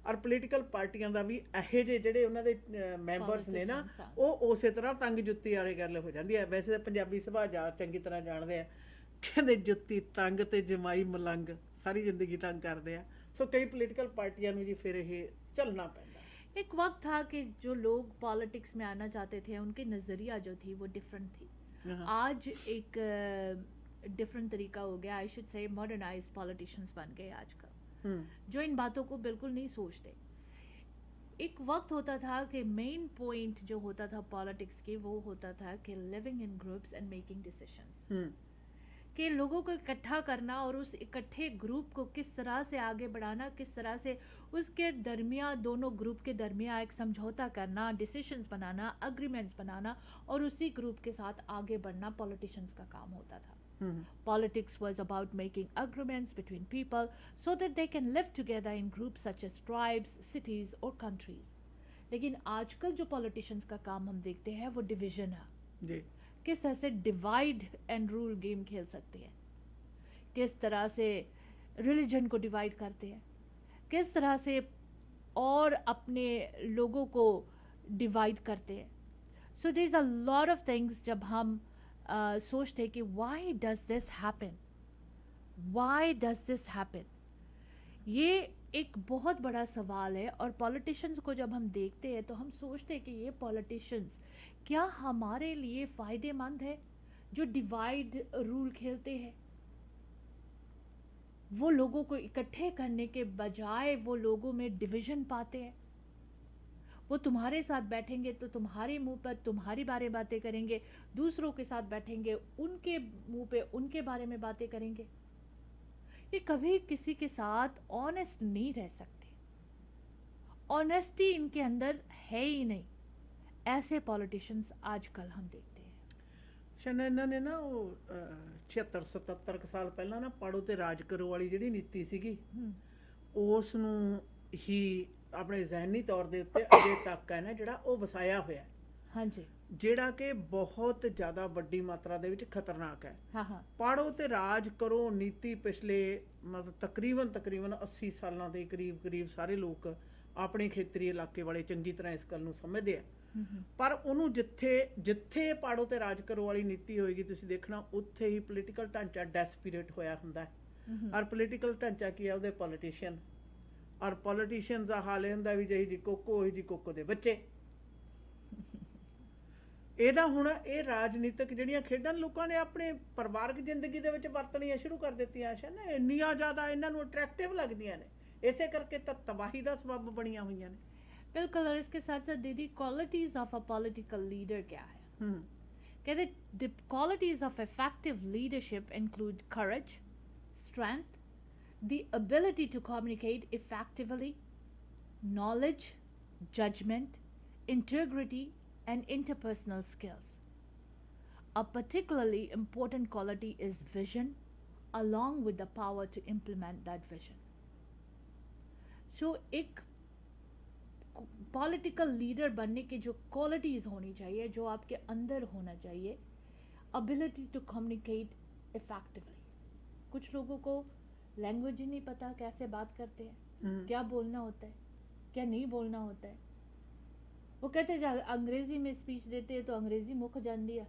ਔਰ ਪੋਲੀਟੀਕਲ ਪਾਰਟੀਆਂ ਦਾ ਵੀ ਇਹੋ ਜਿਹੇ ਜਿਹੜੇ ਉਹਨਾਂ ਦੇ ਮੈਂਬਰਸ ਨੇ ਨਾ, Politicians, ਹਾਂ. ਉਹ ਉਸੇ ਤਰ੍ਹਾਂ ਤੰਗ ਜੁੱਤੀ ਵਾਲੇ ਗੱਲ ਹੋ ਜਾਂਦੀ ਹੈ. ਵੈਸੇ ਤਾਂ ਪੰਜਾਬੀ ਸੁਭਾਅ ਜਾ ਚੰਗੀ ਤਰ੍ਹਾਂ ਜਾਣਦੇ ਆ, ਕਹਿੰਦੇ ਜੁੱਤੀ ਤੰਗ ਤੇ ਜਮਾਈ ਮਲੰਗ, ਸਾਰੀ ਜ਼ਿੰਦਗੀ ਤੰਗ ਕਰਦੇ ਆ. ਸੋ ਕਈ ਪੋਲੀਟੀਕਲ ਪਾਰਟੀਆਂ ਨੂੰ ਜੀ ਫਿਰ ਇਹ ਚੱਲਣਾ ਪੈਂਦਾ. एक वक्त था कि जो लोग पॉलिटिक्स में आना चाहते थे उनके नज़रिया जो थी वो डिफरेंट थी. हाँ. आज एक डिफरेंट तरीका हो गया. आई शुड से मॉडर्नाइज्ड पॉलिटिशियंस बन गए आजकल, हम्म, जो इन बातों को बिल्कुल नहीं सोचते. एक वक्त होता था कि मेन पॉइंट जो होता था पॉलिटिक्स के वो होता था कि living in groups and making decisions, hmm, कि लोगों को इकट्ठा करना और उस इकट्ठे ग्रुप को किस तरह से आगे बढ़ाना, किस तरह से उसके दरमियान दोनों ग्रुप के दरमियान एक समझौता करना, डिसीजंस बनाना, अग्रीमेंट्स बनाना और उसी ग्रुप के साथ आगे बढ़ना पॉलिटिशियंस का काम होता था. हम्म, Politics was about making agreements between people so that they can live together in groups such as tribes, cities or countries. लेकिन आजकल जो politicians का काम हम देखते हैं वो division है. जी. किस तरह से डिवाइड एंड रूल गेम खेल सकते हैं, किस तरह से रिलीजन को डिवाइड करते हैं, किस तरह से और अपने लोगों को डिवाइड करते हैं. So there is a lot of things जब हम सोचते हैं कि why does this happen, why does this happen, ये एक बहुत बड़ा सवाल है. और पॉलिटिशियंस को जब हम देखते हैं तो हम सोचते हैं कि ये पॉलिटिशियंस क्या हमारे लिए फ़ायदेमंद है, जो डिवाइड रूल खेलते हैं. वो लोगों को इकट्ठे करने के बजाय वो लोगों में डिवीज़न पाते हैं. वो तुम्हारे साथ बैठेंगे तो तुम्हारे मुंह पर तुम्हारी बातें करेंगे, दूसरों के साथ बैठेंगे उनके मुंह पे उनके बारे में बातें करेंगे. ये कभी किसी के साथ ऑनेस्ट नहीं रह सकते. ऑनेस्टी इनके अंदर है ही नहीं. ऐसे पॉलिटिशियंस आजकल हम देखते हैं. ਸ਼ਨ ਇਹਨਾਂ ਨੇ ਨਾ ਉਹ 76-77 ਕੁ ਸਾਲ ਪਹਿਲਾਂ ਨਾ ਪਾੜੋ ਤੇ ਰਾਜ ਕਰੋ ਵਾਲੀ ਜਿਹੜੀ ਨੀਤੀ ਸੀਗੀ, ਉਸ ਨੂੰ ਹੀ ਆਪਣੇ ਜ਼ਹਿਨੀ ਤੌਰ ਦੇ ਉੱਤੇ ਅਜੇ ਤੱਕ ਹੈ ਨਾ ਜਿਹੜਾ ਉਹ ਵਸਾਇਆ ਹੋਇਆ ਹੈ, हाँ जी. ਜਿਹੜਾ ਕਿ ਬਹੁਤ ਜ਼ਿਆਦਾ ਵੱਡੀ ਮਾਤਰਾ ਦੇ ਵਿੱਚ ਖਤਰਨਾਕ ਹੈ. हाँ हाँ. ਪਾੜੋ ਤੇ ਰਾਜ ਕਰੋ ਨੀਤੀ ਪਿਛਲੇ ਮਤਲਬ ਤਕਰੀਬਨ 80 ਸਾਲਾਂ ਦੇ ਕਰੀਬ ਸਾਰੇ ਲੋਕ ਆਪਣੇ ਖੇਤਰੀ ਇਲਾਕੇ ਵਾਲੇ ਚੰਗੀ ਤਰ੍ਹਾਂ ਇਸ ਗੱਲ ਨੂੰ ਸਮਝਦੇ ਆ. ਪਰ ਉਹਨੂੰ ਜਿੱਥੇ ਪਾੜੋ ਤੇ ਰਾਜ ਕਰੋ ਵਾਲੀ ਨੀਤੀ ਹੋਏਗੀ ਤੁਸੀਂ ਦੇਖਣਾ ਉੱਥੇ ਹੀ ਪੋਲੀਟੀਕਲ ਢਾਂਚਾ ਡੈਸਪੀਰੇਟ ਹੋਇਆ ਹੁੰਦਾ ਹੈ. ਔਰ ਪੋਲੀਟੀਕਲ ਢਾਂਚਾ ਕੀ ਹੈ, ਉਹਦੇ ਪੋਲੀਟੀਸ਼ੀਅਨ, ਔਰ ਪੋਲੀਟੀਸ਼ੀਅਨਸ ਦਾ ਹਾਲ ਇਹ ਹੁੰਦਾ ਵੀ ਜਿਹੀ ਜੀ ਕੋਕੋ ਉਹੀ ਜੀ ਕੋਕੋ ਦੇ ਬੱਚੇ. ਇਹਦਾ ਹੁਣ ਇਹ ਰਾਜਨੀਤਿਕ ਜਿਹੜੀਆਂ ਖੇਡਾਂ ਲੋਕਾਂ ਨੇ ਆਪਣੇ ਪਰਿਵਾਰਕ ਜ਼ਿੰਦਗੀ ਦੇ ਵਿੱਚ ਵਰਤਣੀਆਂ ਸ਼ੁਰੂ ਕਰ ਦਿੱਤੀਆਂ ਸ਼ਨ, ਇੰਨੀਆਂ ਜ਼ਿਆਦਾ ਇਹਨਾਂ ਨੂੰ ਅਟਰੈਕਟਿਵ ਲੱਗਦੀਆਂ ਨੇ, ਇਸੇ ਕਰਕੇ ਤਾਂ ਤਬਾਹੀ ਦਾ ਸਬਬ ਬਣੀਆਂ ਹੋਈਆਂ ਨੇ. बिल्कुल. और इसके साथ साथ दीदी qualities of a political leader क्या है? कहते the qualities of effective leadership include courage, strength, the ability to communicate effectively, knowledge, judgment, integrity and interpersonal skills. A particularly important quality is vision, along with the power to implement that vision. So एक political leader बनने की जो qualities होनी चाहिए, जो आपके अंदर होना चाहिए, अबिलिटी टू कम्युनिकेट इफेक्टिवली. कुछ लोगों को लैंग्वेज ही नहीं पता, कैसे बात करते हैं, क्या बोलना होता है, क्या नहीं बोलना होता है. वो कहते हैं अंग्रेजी में स्पीच देते हैं तो अंग्रेजी मुख जान दिया,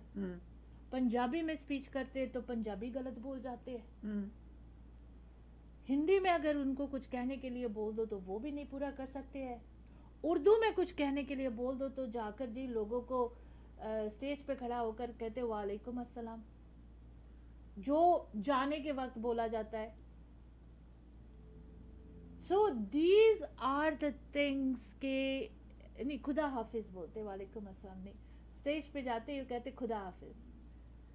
पंजाबी में स्पीच करते हैं तो पंजाबी गलत बोल जाते हैं, हिंदी में अगर उनको कुछ कहने के लिए बोल दो तो वो भी नहीं पूरा कर सकते हैं, उर्दू में कुछ कहने के लिए बोल दो तो जाकर जी लोगों को स्टेज पे खड़ा होकर कहते वालेकुम अस्सलाम, जो जाने के वक्त बोला जाता है. So these are the things के नहीं, खुदा हाफिज बोलते, वालेकुम अस्सलाम नहीं. स्टेज पे जाते ही कहते खुदा हाफिज.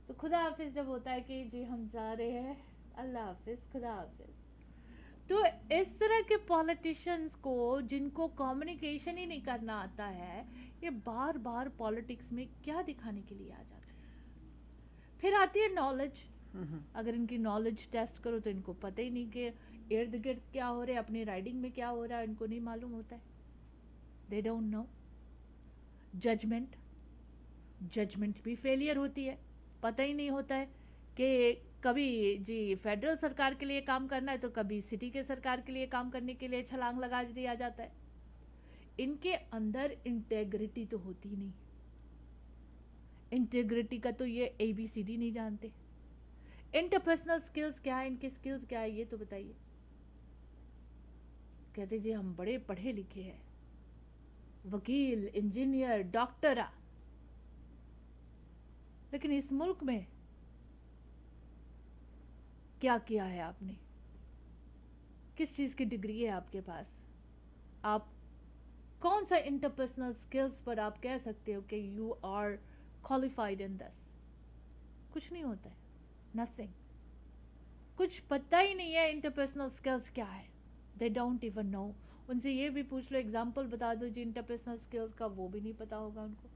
तो खुदा हाफिज जब होता है कि जी हम जा रहे हैं, अल्लाह हाफिज, खुदा हाफिज. तो इस तरह के पॉलिटिशियंस को जिनको कम्युनिकेशन ही नहीं करना आता है, ये बार बार पॉलिटिक्स में क्या दिखाने के लिए आ जाते हैं। फिर आती है नॉलेज। अगर इनकी नॉलेज टेस्ट करो तो इनको पता ही नहीं कि इर्द गिर्द क्या हो रहा है, अपनी राइडिंग में क्या हो रहा है, इनको नहीं मालूम होता है। They don't know. जजमेंट भी फेलियर होती है, पता ही नहीं होता है कि कभी जी फेडरल सरकार के लिए काम करना है तो कभी सिटी के सरकार के लिए काम करने के लिए छलांग लगा दिया जाता है। इनके अंदर इंटेग्रिटी तो होती ही नहीं। इंटेग्रिटी का तो ये ABCD नहीं जानते। इंटरपर्सनल स्किल्स क्या है, इनके स्किल्स क्या है, ये तो बताइए। कहते जी हम बड़े पढ़े लिखे हैं, वकील, इंजीनियर, डॉक्टर, लेकिन इस मुल्क में क्या किया है आपने? किस चीज की डिग्री है आपके पास? आप कौन सा इंटरपर्सनल स्किल्स पर आप कह सकते हो कि you are qualified in this? कुछ नहीं होता है, नथिंग। कुछ पता ही नहीं है इंटरपर्सनल स्किल्स क्या है। They don't even know. उनसे ये भी पूछ लो, एग्जाम्पल बता दो जी इंटरपर्सनल स्किल्स का, वो भी नहीं पता होगा उनको।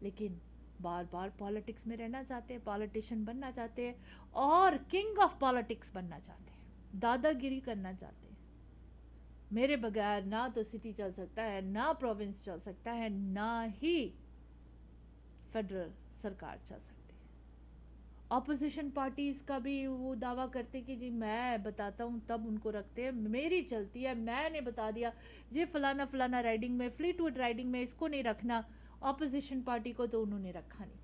लेकिन बार बार पॉलिटिक्स में रहना चाहते हैं, पॉलिटिशियन बनना चाहते हैं और किंग ऑफ पॉलिटिक्स बनना चाहते हैं, दादागिरी करना चाहते हैं। मेरे बगैर ना तो सिटी चल सकता है, ना प्रोविंस चल सकता है, ना ही फेडरल सरकार चल सकती है। ऑपोजिशन पार्टीज का भी वो दावा करते कि जी मैं बताता हूँ तब उनको रखते हैं, मेरी चलती है, मैंने बता दिया जी फलाना फलाना राइडिंग में, फ्लीटवुड राइडिंग में इसको नहीं रखना, ऑपोजिशन पार्टी को तो उन्होंने रखा नहीं,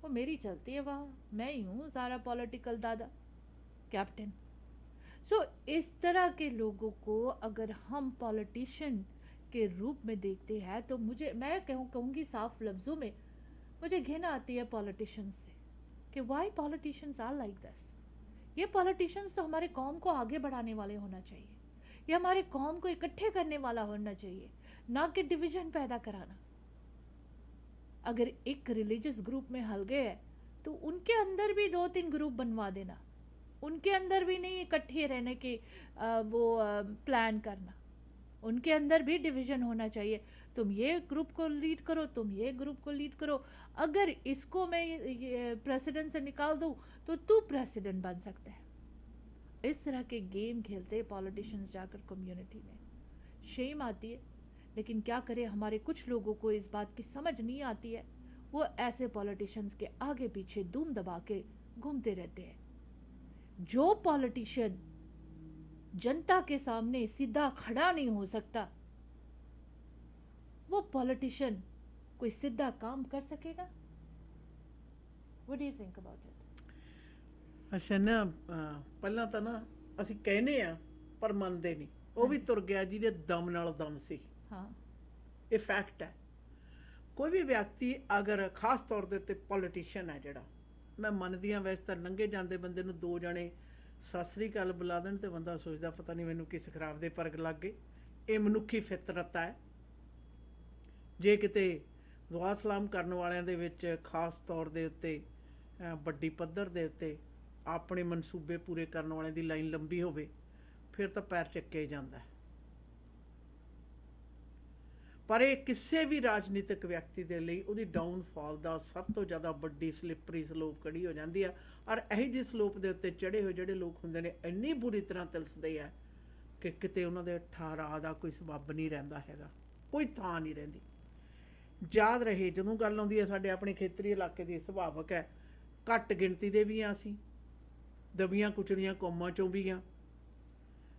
वो मेरी चलती है, वहाँ मैं ही हूँ सारा पॉलिटिकल दादा कैप्टन। सो इस तरह के लोगों को अगर हम पॉलिटिशियन के रूप में देखते हैं तो मैं कहूँगी साफ लफ्ज़ों में मुझे घिन आती है पॉलिटिशियंस से कि why politicians are like this. ये पॉलिटिशियंस तो हमारे कौम को आगे बढ़ाने वाले होना चाहिए, ये हमारे कौम को इकट्ठे करने वाला होना चाहिए, ना कि डिवीजन पैदा कराना। अगर एक रिलीजियस ग्रुप में हल गए तो उनके अंदर भी 2-3 ग्रुप बनवा देना, उनके अंदर भी नहीं इकट्ठे रहने के प्लान करना, उनके अंदर भी डिवीजन होना चाहिए। तुम ये ग्रुप को लीड करो, तुम ये ग्रुप को लीड करो, अगर इसको मैं प्रेसिडेंट से निकाल दूं तो तू प्रेसिडेंट बन सकता है। इस तरह के गेम खेलते पॉलिटिशियंस जाकर कम्युनिटी में। शेम आती है, लेकिन क्या करें, हमारे कुछ लोगों को इस बात की समझ नहीं आती है। वो ऐसे पॉलिटिशियंस के आगे पीछे धूम दबा के घूमते रहते हैं। जो पॉलिटिशियन जनता के सामने सीधा खड़ा नहीं हो सकता, वो पॉलिटिशियन कोई सीधा काम कर सकेगा? What do you think about it? ਅੱਛਾ ਨਾ, ਪਹਿਲਾਂ ਤਾਂ ਨਾ ਅਸੀਂ ਕਹਿੰਦੇ ਆ ਪਰ ਮੰਨਦੇ ਨਹੀਂ। ਉਹ ਵੀ ਤੁਰ ਗਿਆ ਜਿਹਦੇ ਦਮ ਨਾਲ ਦਮ ਸੀ। हाँ, ਇਹ ਫੈਕਟ ਹੈ। ਕੋਈ ਵੀ ਵਿਅਕਤੀ ਅਗਰ ਖਾਸ ਤੌਰ ਦੇ ਉੱਤੇ ਪੋਲੀਟੀਸ਼ੀਅਨ ਹੈ ਜਿਹੜਾ, ਮੈਂ ਮੰਨਦੀ ਹਾਂ ਵੈਸੇ ਤਾਂ ਲੰਘੇ ਜਾਂਦੇ ਬੰਦੇ ਨੂੰ 2 ਜਣੇ ਸਤਿ ਸ੍ਰੀ ਅਕਾਲ ਬੁਲਾ ਦੇਣ ਤੇ ਬੰਦਾ ਸੋਚਦਾ ਪਤਾ ਨਹੀਂ ਮੈਨੂੰ ਕਿਸ ਖਰਾਬ ਦੇ ਪਰਗ ਲੱਗ ਗਏ। ਇਹ ਮਨੁੱਖੀ ਫਿਤਰਤ ਹੈ। ਜੇ ਕਿਤੇ ਦੁਆ ਸਲਾਮ ਕਰਨ ਵਾਲਿਆਂ ਦੇ ਵਿੱਚ ਖਾਸ ਤੌਰ ਦੇ ਉੱਤੇ ਵੱਡੀ ਪੱਧਰ ਦੇ ਉੱਤੇ ਆਪਣੇ ਮਨਸੂਬੇ ਪੂਰੇ ਕਰਨ ਵਾਲਿਆਂ ਦੀ ਲਾਈਨ ਲੰਬੀ ਹੋਵੇ, ਫਿਰ ਤਾਂ ਪੈਰ ਚੱਕਿਆ ਹੀ ਜਾਂਦਾ ਹੈ। ਪਰ ਇਹ ਕਿਸੇ ਵੀ ਰਾਜਨੀਤਿਕ ਵਿਅਕਤੀ ਦੇ ਲਈ ਉਹਦੀ ਡਾਊਨਫਾਲ ਦਾ ਸਭ ਤੋਂ ਜ਼ਿਆਦਾ ਵੱਡੀ ਸਲਿੱਪਰੀ ਸਲੋਪ ਖੜੀ ਹੋ ਜਾਂਦੀ ਆ। ਔਰ ਇਹੀ ਜਿਹੀ ਸਲੋਪ ਦੇ ਉੱਤੇ ਚੜ੍ਹੇ ਹੋਏ ਜਿਹੜੇ ਲੋਕ ਹੁੰਦੇ ਨੇ ਇੰਨੀ ਬੁਰੀ ਤਰ੍ਹਾਂ ਤਿਲਸਦੇ ਆ ਕਿ ਕਿਤੇ ਉਹਨਾਂ ਦੇ ਠਹਿਰਾਅ ਦਾ ਕੋਈ ਸਬੱਬ ਨਹੀਂ ਰਹਿੰਦਾ ਹੈਗਾ, ਕੋਈ ਥਾਂ ਨਹੀਂ ਰਹਿੰਦੀ। ਯਾਦ ਰਹੇ, ਜਦੋਂ ਗੱਲ ਆਉਂਦੀ ਹੈ ਸਾਡੇ ਆਪਣੇ ਖੇਤਰੀ ਇਲਾਕੇ ਦੀ, ਸੁਭਾਵਕ ਹੈ ਘੱਟ ਗਿਣਤੀ ਦੇ ਵੀ ਹਾਂ ਅਸੀਂ, ਦਬੀਆਂ ਕੁਚਲੀਆਂ ਕੌਮਾਂ 'ਚੋਂ ਵੀ ਹਾਂ,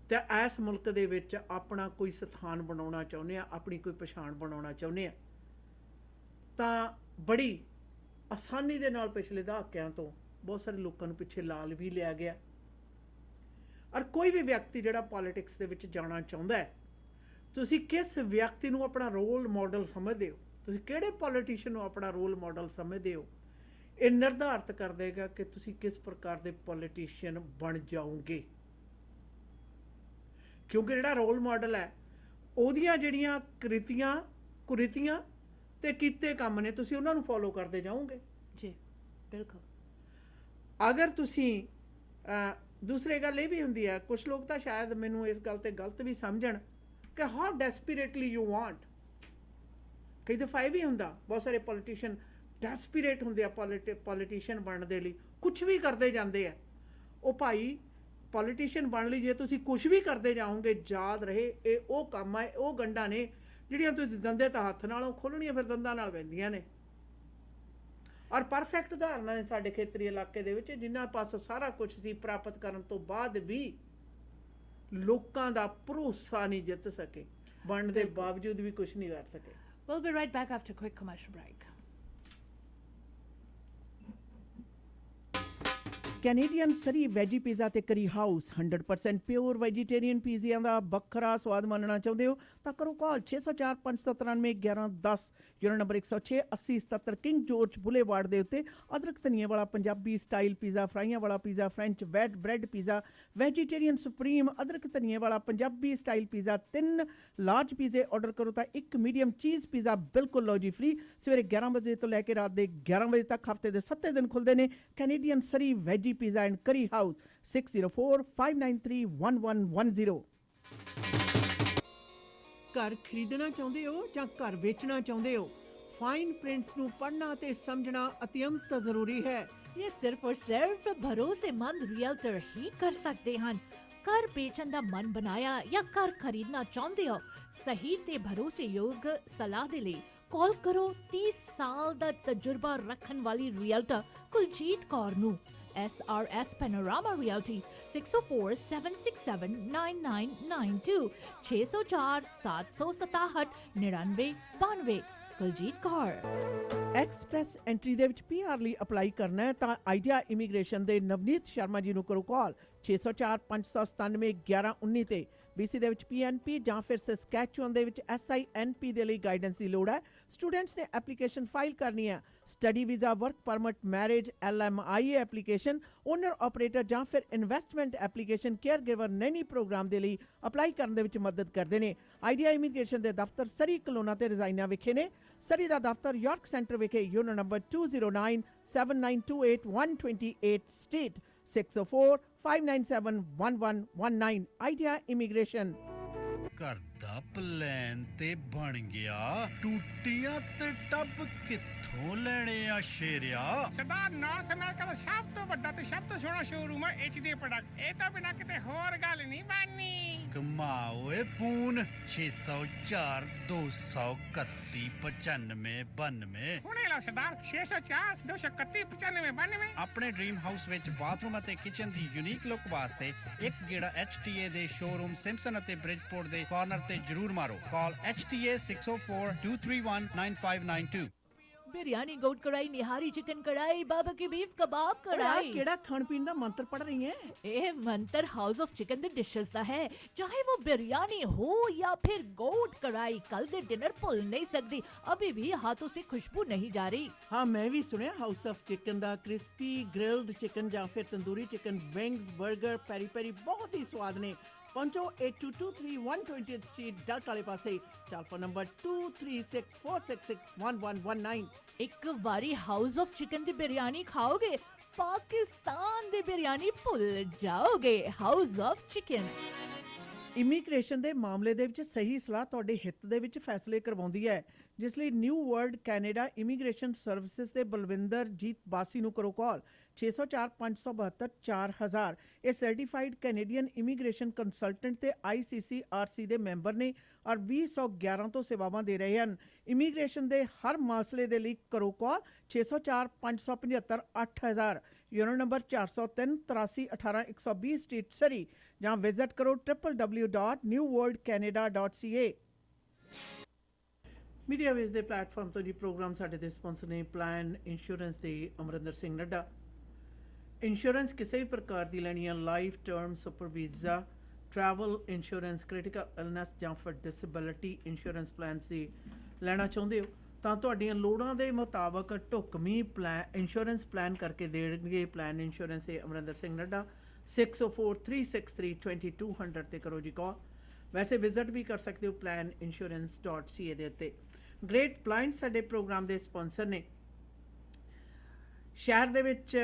ਤੇ ਇਸ ਮੁਲਕ ਦੇ ਵਿੱਚ ਆਪਣਾ ਕੋਈ ਸਥਾਨ ਬਣਾਉਣਾ ਚਾਹੁੰਦੇ ਆ, ਆਪਣੀ ਕੋਈ ਪਛਾਣ ਬਣਾਉਣਾ ਚਾਹੁੰਦੇ ਆ, ਤਾਂ ਬੜੀ ਆਸਾਨੀ ਦੇ ਨਾਲ ਪਿਛਲੇ ਦਹਾਕਿਆਂ ਤੋਂ ਬਹੁਤ ਸਾਰੇ ਲੋਕਾਂ ਨੂੰ ਪਿੱਛੇ ਲਾ ਵੀ ਲਿਆ ਗਿਆ। ਔਰ ਕੋਈ ਵੀ ਵਿਅਕਤੀ ਜਿਹੜਾ ਪੋਲੀਟਿਕਸ ਦੇ ਵਿੱਚ ਜਾਣਾ ਚਾਹੁੰਦਾ ਹੈ, ਤੁਸੀਂ ਕਿਸ ਵਿਅਕਤੀ ਨੂੰ ਆਪਣਾ ਰੋਲ ਮਾਡਲ ਸਮਝਦੇ ਹੋ, ਤੁਸੀਂ ਕਿਹੜੇ ਪੋਲੀਟੀਸ਼ੀਅਨ ਨੂੰ ਆਪਣਾ ਰੋਲ ਮਾਡਲ ਸਮਝਦੇ ਹੋ, ਇਹ ਨਿਰਧਾਰਿਤ ਕਰ ਦੇਗਾ ਕਿ ਤੁਸੀਂ ਕਿਸ ਪ੍ਰਕਾਰ ਦੇ ਪੋਲੀਟੀਸ਼ੀਅਨ ਬਣ ਜਾਓਗੇ। ਕਿਉਂਕਿ ਜਿਹੜਾ ਰੋਲ ਮਾਡਲ ਹੈ ਉਹਦੀਆਂ ਜਿਹੜੀਆਂ ਕੁਰੀਤੀਆਂ ਤੇ ਕੀਤੇ ਕੰਮ ਨੇ, ਤੁਸੀਂ ਉਹਨਾਂ ਨੂੰ ਫੋਲੋ ਕਰਦੇ ਜਾਓਗੇ। जी बिल्कुल। ਅਗਰ ਤੁਸੀਂ ਦੂਸਰੀ ਗੱਲ ਇਹ ਵੀ ਹੁੰਦੀ ਹੈ, ਕੁਝ ਲੋਕ ਤਾਂ ਸ਼ਾਇਦ ਮੈਨੂੰ ਇਸ ਗੱਲ ਤੇ ਗਲਤ ਵੀ ਸਮਝਣ ਕਿ ਹਾਊ ਡੈਸਪੀਰੇਟਲੀ ਯੂ ਵਾਂਟ। ਕਈ ਦਫਾ ਇਹ ਵੀ ਹੁੰਦਾ, ਬਹੁਤ ਸਾਰੇ ਪੋਲੀਟੀਸ਼ੀਅਨ ਡੈਸਪੀਰੇਟ ਹੁੰਦੇ ਆ ਪੋਲੀਟੀਸ਼ੀਅਨ ਬਣਨ ਦੇ ਲਈ, ਕੁਝ ਵੀ ਕਰਦੇ ਜਾਂਦੇ ਆ। ਉਹ ਭਾਈ ਪੋਲੀਟੀਸ਼ੀਅਨ ਬਣ ਲਈ ਜੇ ਤੁਸੀਂ ਕੁਝ ਵੀ ਕਰਦੇ ਜਾਓਗੇ, ਯਾਦ ਰਹੇ ਇਹ ਉਹ ਕੰਮ ਹੈ, ਉਹ ਗੰਢਾਂ ਨੇ ਜਿਹੜੀਆਂ ਤੁਸੀਂ ਦੰਦੇ ਤਾਂ ਹੱਥ ਨਾਲੋਂ ਖੋਲ੍ਹਣੀਆਂ, ਫਿਰ ਦੰਦਾਂ ਨਾਲ ਪੈਂਦੀਆਂ ਨੇ। ਔਰ ਪਰਫੈਕਟ ਉਦਾਹਰਨਾਂ ਨੇ ਸਾਡੇ ਖੇਤਰੀ ਇਲਾਕੇ ਦੇ ਵਿੱਚ, ਜਿਨ੍ਹਾਂ ਪਾਸੋਂ ਸਾਰਾ ਕੁਝ ਸੀ, ਪ੍ਰਾਪਤ ਕਰਨ ਤੋਂ ਬਾਅਦ ਵੀ ਲੋਕਾਂ ਦਾ ਭਰੋਸਾ ਨਹੀਂ ਜਿੱਤ ਸਕੇ, ਬਣਨ ਦੇ ਬਾਵਜੂਦ ਵੀ ਕੁਝ ਨਹੀਂ ਕਰ ਸਕੇ। We'll be right back after a quick commercial break. Canadian Surrey veggie pizza ਤੇ ਕਰੀ ਹਾਊਸ 100% ਪਿਓਰ ਵੈਜੀਟੇਰੀਅਨ ਪੀਜ਼ਿਆਂ ਦਾ ਵੱਖਰਾ ਸਵਾਦ ਮਾਣਨਾ ਚਾਹੁੰਦੇ ਹੋ ਤਾਂ ਕਰੋ ਕਾਲ 604 597 1110, unit number 106 8077 king George boulevard ਦੇ ਉੱਤੇ। ਅਦਰਕ ਧਨੀਏ ਵਾਲਾ ਪੰਜਾਬੀ ਸਟਾਈਲ ਪੀਜ਼ਾ, ਫਰਾਈਆਂ ਵਾਲਾ pizza, French wheat bread pizza, vegetarian supreme ਅਦਰਕ ਧਨੀਏ ਵਾਲਾ ਪੰਜਾਬੀ ਸਟਾਈਲ ਪੀਜ਼ਾ। 3 ਲਾਰਜ ਪੀਜ਼ੇ ਆਰਡਰ ਕਰੋ ਤਾਂ 1 ਮੀਡੀਅਮ ਚੀਜ਼ ਪੀਜ਼ਾ ਬਿਲਕੁਲ ਲਓ ਜੀ ਫ੍ਰੀ। ਸਵੇਰੇ 11 ਵਜੇ ਤੋਂ ਲੈ ਕੇ ਰਾਤ ਦੇ 11 ਵਜੇ ਤੱਕ ਹਫਤੇ ਦੇ 7 ਦਿਨ ਖੁੱਲ੍ਹਦੇ ਨੇ। Canadian Surrey veggie pizza and ਕਰੀ ਹਾਊਸ 6045931110। ਘਰ ਖਰੀਦਣਾ ਚਾਹੁੰਦੇ ਹੋ ਜਾਂ ਘਰ ਵੇਚਣਾ ਚਾਹੁੰਦੇ ਹੋ, ਫਾਈਨ ਪ੍ਰਿੰਟਸ ਨੂੰ ਪੜ੍ਹਨਾ ਤੇ ਸਮਝਣਾ ਅਤਿਅੰਤ ਜ਼ਰੂਰੀ ਹੈ। ये सिर्फ और सिर्फ भरोसेमंद रियल्टर ही कर सकते हैं। घर बेचन दा मन बनाया या घर खरीदना चाहते हो, सही ते भरोसेयोग सलाह दे लई कॉल करो 30 साल दा तजुर्बा रखन वाली रियल्टर कुलजीत कौर नू। SRS Panorama Realty 604 767 9992 604 767 9992। Kuljit Kaur. Express entry ਦੇ ਵਿੱਚ PR ਲਈ ਅਪਲਾਈ ਕਰਨਾ ਹੈ ਤਾਂ ਆਈਡੀਆ ਇਮੀਗ੍ਰੇਸ਼ਨ ਦੇ ਨਵਨੀਤ ਸ਼ਰਮਾ ਜੀ ਨੂੰ ਕਰੋ ਕਾਲ 604 597 1119 ਤੇ। BC ਦੇ ਵਿੱਚ PNP ਜਾਂ ਫਿਰ ਸਸਕੈਚੁਅਨ ਦੇ ਵਿੱਚ SINP ਦੇ ਲਈ ਗਾਈਡੈਂਸ ਦੀ ਲੋੜ ਹੈ। ਸਟੂਡੈਂਟਸ ਨੇ ਐਪਲੀਕੇਸ਼ਨ ਫਾਈਲ ਕਰਨੀ ਹੈ। Study visa, work permit, marriage, LMIA application, owner operator ਜਾਂ ਫਿਰ investment application, caregiver nanny programme ਦੇ ਲਈ ਅਪਲਾਈ ਕਰਨ ਦੇ ਵਿੱਚ ਮਦਦ ਕਰਦੇ ਨੇ। ਆਈਡੀਆ ਇਮੀਗ੍ਰੇਸ਼ਨ ਦੇ ਦਫ਼ਤਰ ਸਰੀ ਕਲੋਨਾ ਤੇ ਰਜ਼ਾਈਨਾ ਵਿਖੇ ਨੇ। ਸਰੀ ਦਾ ਦਫ਼ਤਰ ਯਾਰਕ ਸੈਂਟਰ ਵਿਖੇ unit number 209 7928 128 street 604 597 1119। Idea immigration. ਘਰ ਦਾ ਪਲਾਨ ਤੇ ਬਣ ਗਿਆ, ਟੂਟੀਆਂ ਤੇ ਟੱਬ ਕਿੱਥੋਂ ਲੈਣੇ ਆ ਸ਼ੇਰਿਆ? ਸਰਦਾਰ ਨਾਰਥ ਅਮਰੀਕਾ ਦਾ ਸਭ ਤੋਂ ਵੱਡਾ ਤੇ ਸਭ ਤੋਂ ਸੋਹਣਾ ਸ਼ੋਰੂਮ ਹੈ HD ਪ੍ਰੋਡਕਟ। ਇਹ ਤਾਂ ਬਿਨਾਂ ਕਿਤੇ ਹੋਰ ਗੱਲ ਨਹੀਂ ਬਣਨੀ। ਕਮਾਓ ਏ ਫੋਨ 604 231 9592। ਹੁਣੇ ਲਓ ਸਰਦਾਰ 604 231 9592। ਆਪਣੇ ਡ੍ਰੀਮ ਹਾਊਸ ਵਿੱਚ ਬਾਥਰੂਮ ਅਤੇ ਕਿਚਨ ਦੀ ਯੂਨੀਕ ਲੁੱਕ ਵਾਸਤੇ ਇੱਕ ਗੇੜਾ HTA ਦੇ ਸ਼ੋਰੂਮ ਸਿੰਪਸਨ ਅਤੇ ਬ੍ਰਿਜਪੋਰਟ ਦੇ ਕਾਰਨਰ ਤੇ ਜ਼ਰੂਰ ਮਾਰੋ। ਕਾਲ HTA 604 231 9592। बिरयानी, गोट कढ़ाई, निहारी चिकन कढ़ाई, बारबेक्यू बीफ कबाब कढ़ाई। ਕਿਹੜਾ ਖਾਣ ਪੀਣ ਦਾ ਮੰਤਰ ਪੜ ਰਹੀ ਹੈ? ਇਹ ਮੰਤਰ ਹਾਊਸ ਆਫ ਚਿਕਨ ਦੇ ਡਿਸ਼ਸ ਦਾ ਹੈ। ਚਾਹੇ वो बिरयानी हो या फिर गोट कढ़ाई, कल दे डिनर भूल नहीं सकती। अभी भी हाथों से खुशबू नहीं जा रही। ਹਾਂ, ਮੈਂ ਵੀ ਸੁਣਿਆ house of chicken the. Crispy grilled chicken ਜਾਂ ਫਿਰ ਤੰਦੂਰੀ ਚਿਕਨ, ਵਿੰਗਸ, 버ਗਰ, ਪੈਰੀ ਪੈਰੀ ਬਹੁਤ ਹੀ ਸਵਾਦ ਨੇ। ਪਹੁੰਚੋ 8223 120th ਸਟਰੀਟ ਡਲਟ ਵਾਲੇ ਪਾਸੇ। Telephone number 2364661119। ਇੱਕ ਵਾਰੀ ਹਾਊਸ ਆਫ ਚਿਕਨ ਦੀ ਬਿਰਿਆਨੀ ਖਾਓਗੇ, ਪਾਕਿਸਤਾਨ ਦੀ ਬਿਰਿਆਨੀ ਭੁੱਲ ਜਾਓਗੇ। House of chicken. ਇਮੀਗ੍ਰੇਸ਼ਨ ਦੇ ਮਾਮਲੇ ਦੇ ਵਿੱਚ ਸਹੀ ਸਲਾਹ ਤੁਹਾਡੇ ਹਿੱਤ ਦੇ ਵਿੱਚ ਫੈਸਲੇ ਕਰਵਾਉਂਦੀ ਹੈ, ਜਿਸ ਲਈ new world Canada immigration services ਦੇ ਬਲਵਿੰਦਰ ਜੀਤ ਬਾਸੀ ਨੂੰ ਕਰੋ ਕਾਲ 604 572 4000। ਇਹ ਸਰਟੀਫਾਈਡ ਕੈਨੇਡੀਅਨ ਇਮੀਗ੍ਰੇਸ਼ਨ ਕੰਸਲਟੈਂਟ ਤੇ ICCRC ਦੇ ਮੈਂਬਰ ਨੇ ਔਰ 2011 ਤੋਂ ਸੇਵਾਵਾਂ ਦੇ ਰਹੇ ਹਨ। ਇਮੀਗ੍ਰੇਸ਼ਨ ਦੇ ਹਰ ਮਸਲੇ ਦੇ ਲਈ ਕਰੋ ਕਾਲ 604 575 8000, ਯੂਨਿਟ ਨੰਬਰ 403 83 18 120 ਸਟਰੀਟ ਸਰੀ, ਜਾਂ ਵਿਜ਼ਿਟ ਕਰੋ www.newworldcanada.ca। ਮੀਡੀਆ ਵੇਜ਼ ਦੇ ਪਲੇਟਫਾਰਮ ਤੋਂ ਜੀ ਪ੍ਰੋਗਰਾਮ ਸਾਡੇ ਦੇ ਸਪਾਂਸਰ ਨੇ ਪਲਾਨ ਇੰਸ਼ੋਰੈਂਸ ਦੇ ਅਮਰਿੰਦਰ ਸਿੰਘ ਨੱਡਾ। ਇੰਸ਼ੋਰੈਂਸ ਕਿਸੇ ਵੀ ਪ੍ਰਕਾਰ ਦੀ ਲੈਣੀ ਹੈ, life, term, super visa, travel insurance, critical illness ਜਾਂ ਫਿਰ ਡਿਸੇਬਿਲਿਟੀ ਇੰਸ਼ੋਰੈਂਸ ਪਲਾਨਸ ਦੀ ਲੈਣਾ ਚਾਹੁੰਦੇ ਹੋ ਤਾਂ ਤੁਹਾਡੀਆਂ ਲੋੜਾਂ ਦੇ ਮੁਤਾਬਕ ਢੁਕਵੀਂ ਇੰਸ਼ੋਰੈਂਸ ਪਲਾਨ ਕਰਕੇ ਦੇਣਗੇ ਪਲਾਨ ਇੰਸ਼ੋਰੈਂਸ ਦੇ ਅਮਰਿੰਦਰ ਸਿੰਘ ਨੱਡਾ। 604 363 2200 ਤੇ ਕਰੋ ਜੀ ਕਾਲ। ਵੈਸੇ ਵਿਜ਼ਿਟ ਵੀ ਕਰ ਸਕਦੇ ਹੋ planinsurance.ca ਦੇ ਉੱਤੇ। ਗ੍ਰੇਟ ਪਲਾਇੰਟ ਸਾਡੇ ਪ੍ਰੋਗਰਾਮ ਦੇ ਸਪਾਂਸਰ ਨੇ। ਸ਼ਹਿਰ ਦੇ ਵਿੱਚ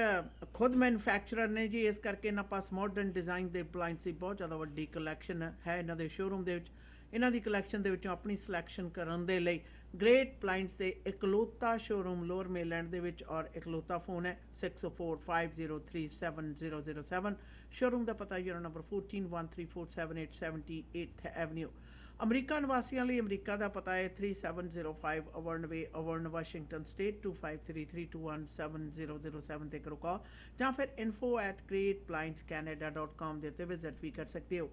ਖੁਦ ਮੈਨੂਫੈਕਚਰਰ ਨੇ ਜੀ, ਇਸ ਕਰਕੇ ਇਹਨਾਂ ਪਾਸ ਮਾਡਰਨ ਡਿਜ਼ਾਈਨ ਦੇ ਬਲਾਈਂਡਸ ਦੀ ਬਹੁਤ ਜ਼ਿਆਦਾ ਵੱਡੀ ਕਲੈਕਸ਼ਨ ਹੈ ਇਹਨਾਂ ਦੇ ਸ਼ੋਰੂਮ ਦੇ ਵਿੱਚ। ਇਹਨਾਂ ਦੀ ਕਲੈਕਸ਼ਨ ਦੇ ਵਿੱਚੋਂ ਆਪਣੀ ਸਿਲੈਕਸ਼ਨ ਕਰਨ ਦੇ ਲਈ ਗ੍ਰੇਟ ਬਲਾਈਂਡਸ ਦੇ ਇਕਲੌਤਾ ਸ਼ੋਰੂਮ ਲੋਅਰ ਮੇਲੈਂਡ ਦੇ ਵਿੱਚ ਔਰ ਇਕਲੌਤਾ ਫੋਨ ਹੈ 6045037007। ਸ਼ੋਰੂਮ ਦਾ ਪਤਾ ਯੂਰੋ ਨੰਬਰ 14134787 ਐਵਨਿਊ। ਅਮਰੀਕਾ ਨਿਵਾਸੀਆਂ ਲਈ ਅਮਰੀਕਾ ਦਾ ਪਤਾ ਹੈ 3705 ਅਵਰਨ ਵੇ, ਅਵਰਨ, ਵਾਸ਼ਿੰਗਟਨ ਸਟੇਟ 2533217007 ਤੇ ਕਰੋ ਕਾਲ, ਜਾਂ ਫਿਰ info@greatblindscanada.com ਦੇ ਉੱਤੇ ਵਿਜ਼ਿਟ ਵੀ ਕਰ ਸਕਦੇ ਹੋ।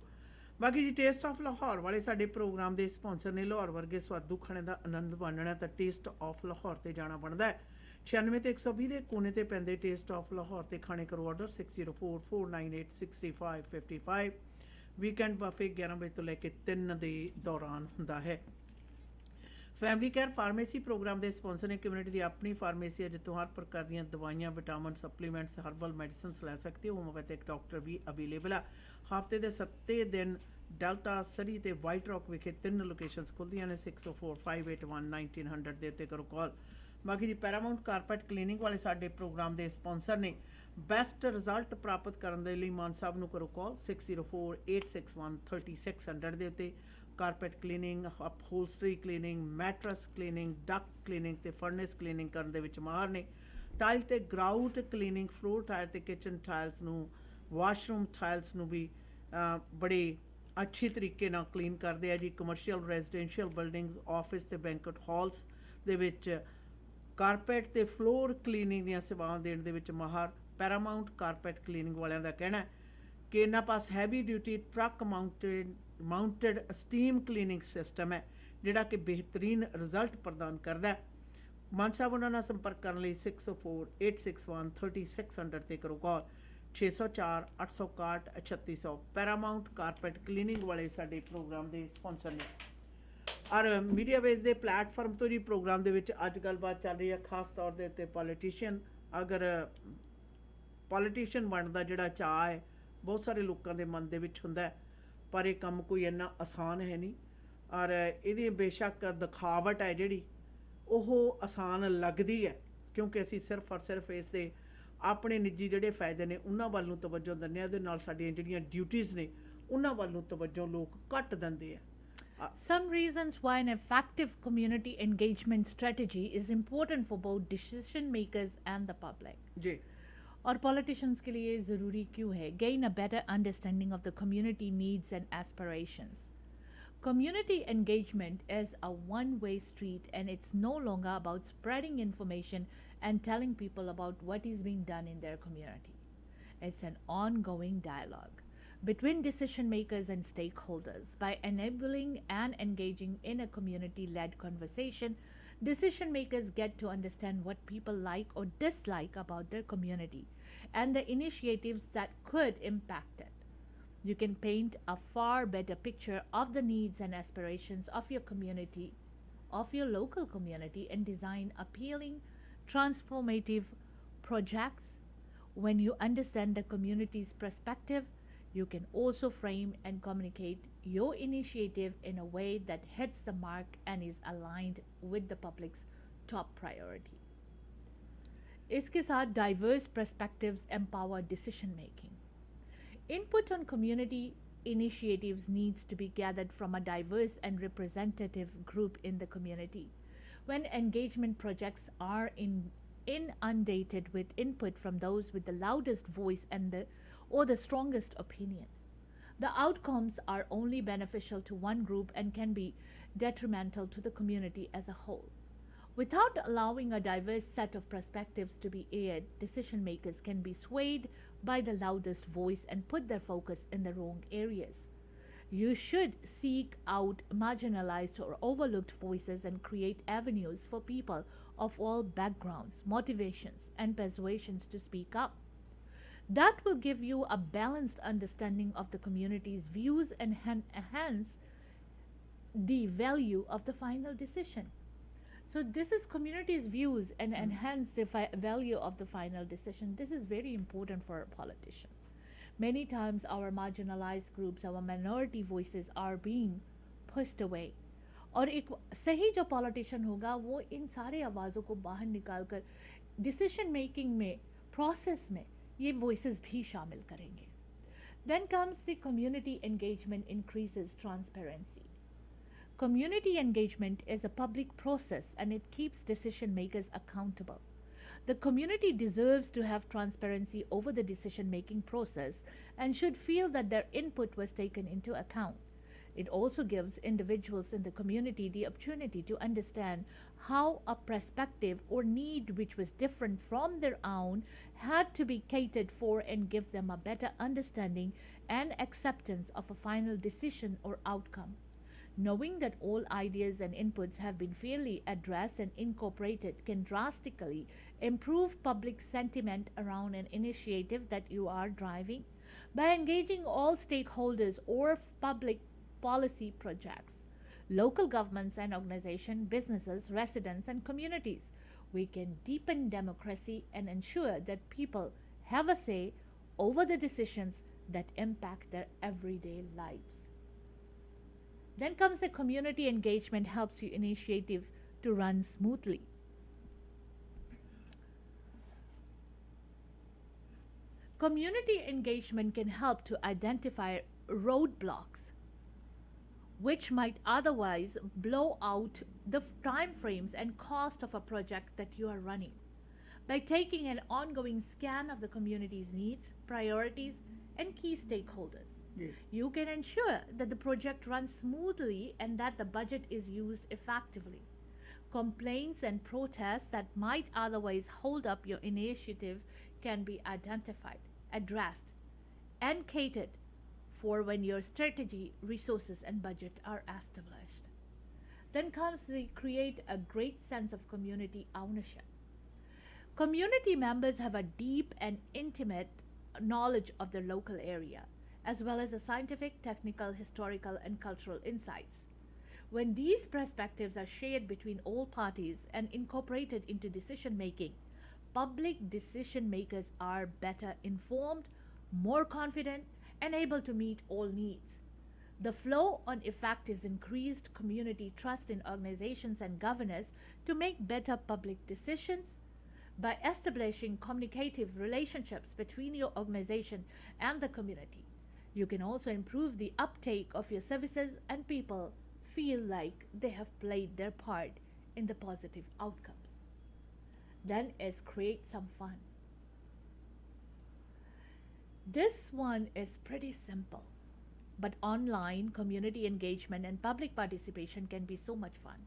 ਬਾਕੀ ਜੀ ਟੇਸਟ ਆਫ ਲਾਹੌਰ ਵਾਲੇ ਸਾਡੇ ਪ੍ਰੋਗਰਾਮ ਦੇ ਸਪਾਂਸਰ ਨੇ। ਲਾਹੌਰ ਵਰਗੇ ਸਵਾਦੂ ਖਾਣੇ ਦਾ ਆਨੰਦ ਮਾਣਨਾ ਤਾਂ ਟੇਸਟ ਆਫ ਲਾਹੌਰ ਤੇ ਜਾਣਾ ਬਣਦਾ ਹੈ। 96 ਤੇ 120 ਦੇ ਕੋਨੇ ਤੇ ਪੈਂਦੇ ਟੇਸਟ ਆਫ ਲਾਹੌਰ ਤੇ ਖਾਣੇ ਕਰੋ ਆਰਡਰ 6044986555। ਵੀਕਐਂਡ ਬਫੇ 11 ਵਜੇ ਤੋਂ ਲੈ ਕੇ 3 ਦੇ ਦੌਰਾਨ ਹੁੰਦਾ ਹੈ। ਫੈਮਿਲੀ ਕੇਅਰ ਫਾਰਮੇਸੀ ਪ੍ਰੋਗਰਾਮ ਦੇ ਸਪਾਂਸਰ ਨੇ। ਕਮਿਊਨਿਟੀ ਦੀ ਆਪਣੀ ਫਾਰਮੇਸੀ ਹੈ ਜਿੱਥੋਂ ਹਰ ਪ੍ਰਕਾਰ ਦੀਆਂ ਦਵਾਈਆਂ, ਵਿਟਾਮਿਨ, ਸਪਲੀਮੈਂਟਸ, ਹਰਬਲ ਮੈਡੀਸਿਨਸ ਲੈ ਸਕਦੇ ਹੋ। ਹੋਮੋਪੈਥਿਕ ਡਾਕਟਰ ਵੀ ਅਵੇਲੇਬਲ ਆ। ਹਫਤੇ ਦੇ 7 ਦਿਨ ਡੈਲਟਾ, ਸਰੀ ਤੇ ਵਾਈਟ ਰੌਕ ਵਿਖੇ 3 ਲੋਕੇਸ਼ਨਸ ਖੁੱਲ੍ਹਦੀਆਂ ਨੇ। 6045811900 ਦੇ ਉੱਤੇ ਕਰੋ ਕਾਲ। ਬਾਕੀ ਜੀ ਪੈਰਾਮਾਊਂਟ ਕਾਰਪੈਟ ਕਲੀਨਿੰਗ ਵਾਲੇ ਸਾਡੇ ਪ੍ਰੋਗਰਾਮ ਦੇ ਸਪਾਂਸਰ ਨੇ। ਬੈਸਟ ਰਿਜ਼ਲਟ ਪ੍ਰਾਪਤ ਕਰਨ ਦੇ ਲਈ ਮਾਨ ਸਾਹਿਬ ਨੂੰ ਕਰੋ ਕਾਲ 6048613600 ਦੇ ਉੱਤੇ। Carpet cleaning, upholstery cleaning, mattress cleaning, duct cleaning ਤੇ ਫਰਨੈਸ ਕਲੀਨਿੰਗ ਕਰਨ ਦੇ ਵਿੱਚ ਮਾਹਰ ਨੇ। ਟਾਈਲ ਤੇ ਗਰਾਊਟ ਕਲੀਨਿੰਗ, ਫਲੋਰ ਟਾਇਲ ਤੇ ਕਿਚਨ ਟਾਇਲਸ ਨੂੰ, ਵਾਸ਼ਰੂਮ ਟਾਇਲਸ ਨੂੰ ਵੀ ਬੜੇ ਅੱਛੇ ਤਰੀਕੇ ਨਾਲ ਕਲੀਨ ਕਰਦੇ ਆ ਜੀ। ਕਮਰਸ਼ੀਅਲ, ਰੈਜ਼ੀਡੈਂਸ਼ੀਅਲ ਬਿਲਡਿੰਗਸ, ਆਫਿਸ ਤੇ ਬੈਂਕਟ ਹਾਲਸ ਦੇ ਵਿੱਚ ਕਾਰਪੈਟ ਤੇ ਫਲੋਰ ਕਲੀਨਿੰਗ ਦੀਆਂ ਸੇਵਾਵਾਂ ਦੇਣ ਦੇ ਵਿੱਚ ਮਾਹਰ। ਪੈਰਾਮਾਊਂਟ ਕਾਰਪੈਟ ਕਲੀਨਿੰਗ ਵਾਲਿਆਂ ਦਾ ਕਹਿਣਾ ਹੈ ਕਿ ਇਹਨਾਂ ਪਾਸ heavy duty truck mounted steam cleaning system ਹੈ ਜਿਹੜਾ ਕਿ ਬਿਹਤਰੀਨ ਰਿਜ਼ਲਟ ਪ੍ਰਦਾਨ ਕਰਦਾ ਹੈ। ਮਾਨ ਸਾਹਿਬ ਉਹਨਾਂ ਨਾਲ ਸੰਪਰਕ ਕਰਨ ਲਈ 6048613600 ਤੇ ਕਰੋ ਕਾਲ 6048613600। ਪੈਰਾਮਾਊਂਟ ਕਾਰਪੈਟ ਕਲੀਨਿੰਗ ਵਾਲੇ ਸਾਡੇ ਪ੍ਰੋਗਰਾਮ ਦੇ ਸਪਾਂਸਰ ਨੇ। ਔਰ ਮੀਡੀਆ ਵੇਜ਼ ਦੇ ਪਲੇਟਫਾਰਮ ਤੋਂ ਜੀ ਪ੍ਰੋਗਰਾਮ ਦੇ ਵਿੱਚ ਅੱਜ ਗੱਲਬਾਤ ਚੱਲ ਰਹੀ ਹੈ ਖਾਸ ਤੌਰ ਦੇ ਉੱਤੇ ਪੋਲੀਟੀਸ਼ੀਅਨ। ਅਗਰ ਪੋਲੀਟੀਸ਼ੀਅਨ ਬਣਨ ਦਾ ਜਿਹੜਾ ਚਾਅ ਹੈ ਬਹੁਤ ਸਾਰੇ ਲੋਕਾਂ ਦੇ ਮਨ ਦੇ ਵਿੱਚ ਹੁੰਦਾ ਹੈ, ਪਰ ਇਹ ਕੰਮ ਕੋਈ ਇੰਨਾ ਆਸਾਨ ਹੈ ਨਹੀਂ। ਔਰ ਇਹਦੀ ਬੇਸ਼ੱਕ ਦਿਖਾਵਟ ਹੈ ਜਿਹੜੀ ਉਹ ਆਸਾਨ ਲੱਗਦੀ ਹੈ ਕਿਉਂਕਿ ਅਸੀਂ ਸਿਰਫ ਔਰ ਸਿਰਫ ਇਸ ਦੇ ਆਪਣੇ ਨਿੱਜੀ ਜਿਹੜੇ ਫਾਇਦੇ ਨੇ ਉਹਨਾਂ ਵੱਲ ਨੂੰ ਤਵੱਜੋ ਦਿੰਦੇ ਹਾਂ। ਇਹਦੇ ਨਾਲ ਸਾਡੀਆਂ ਜਿਹੜੀਆਂ ਡਿਊਟੀਜ਼ ਨੇ ਉਹਨਾਂ ਵੱਲ ਨੂੰ ਤਵੱਜੋ ਲੋਕ ਘੱਟ ਦਿੰਦੇ ਆ। Some reasons why an effective community engagement strategy is important for both decision makers and the public. जी। और politicians के लिए ज़रूरी क्यों है? Gain a better understanding of the community needs and aspirations. Community engagement is a one-way street, and it's no longer about spreading information and telling people about what is being done in their community. It's an ongoing dialogue between decision makers and stakeholders. By enabling and engaging in a community-led conversation, decision makers get to understand what people like or dislike about their community and the initiatives that could impact it. You can paint a far better picture of the needs and aspirations of your community, of your local community, and design appealing, transformative projects. When you understand the community's perspective, you can also frame and communicate your initiative in a way that hits the mark and is aligned with the public's top priority. इसके साथ diverse perspectives empower decision making. Input on community initiatives needs to be gathered from a diverse and representative group in the community. When engagement projects are inundated with input from those with the loudest voice or the strongest opinion, the outcomes are only beneficial to one group and can be detrimental to the community as a whole. Without allowing a diverse set of perspectives to be aired, decision makers can be swayed by the loudest voice and put their focus in the wrong areas. You should seek out marginalized or overlooked voices and create avenues for people of all backgrounds, motivations, and persuasions to speak up. That will give you a balanced understanding of the community's views and enhance the value of the final decision. So this is community's views and enhance the value of the final decision. This is very important for a politician. Many times our marginalized groups, our minority voices are being pushed away. और एक सही जो politician होगा वो इन सारे आवाज़ों को बाहर निकाल कर डिसीजन मेकिंग में प्रोसेस में ये वॉइसेस भी शामिल करेंगे. Then comes the community engagement increases transparency. Community engagement is a public process and it keeps decision makers accountable. The community deserves to have transparency over the decision making process and should feel that their input was taken into account. It also gives individuals in the community the opportunity to understand how a perspective or need which was different from their own had to be catered for and give them a better understanding and acceptance of a final decision or outcome. Knowing that all ideas and inputs have been fairly addressed and incorporated can drastically improve public sentiment around an initiative that you are driving by engaging all stakeholders or public policy projects, local governments and organizations, businesses, residents, and communities. We can deepen democracy and ensure that people have a say over the decisions that impact their everyday lives. Then comes the community engagement helps your initiative to run smoothly. Community engagement can help to identify roadblocks which might otherwise blow out the time frames and cost of a project that you are running. By taking an ongoing scan of the community's needs, priorities, and key stakeholders, you can ensure that the project runs smoothly and that the budget is used effectively. Complaints and protests that might otherwise hold up your initiative can be identified, addressed, and catered for when your strategy, resources, and budget are established. Then comes the create a great sense of community ownership. Community members have a deep and intimate knowledge of their local area, as well as the scientific, technical, historical, and cultural insights. When these perspectives are shared between all parties and incorporated into decision making, public decision makers are better informed, more confident, and able to meet all needs. The flow on effect is increased community trust in organizations and governors to make better public decisions. By establishing communicative relationships between your organization and the community, you can also improve the uptake of your services and people feel like they have played their part in the positive outcomes. Then is create some fun. This one is pretty simple, but online community engagement and public participation can be so much fun.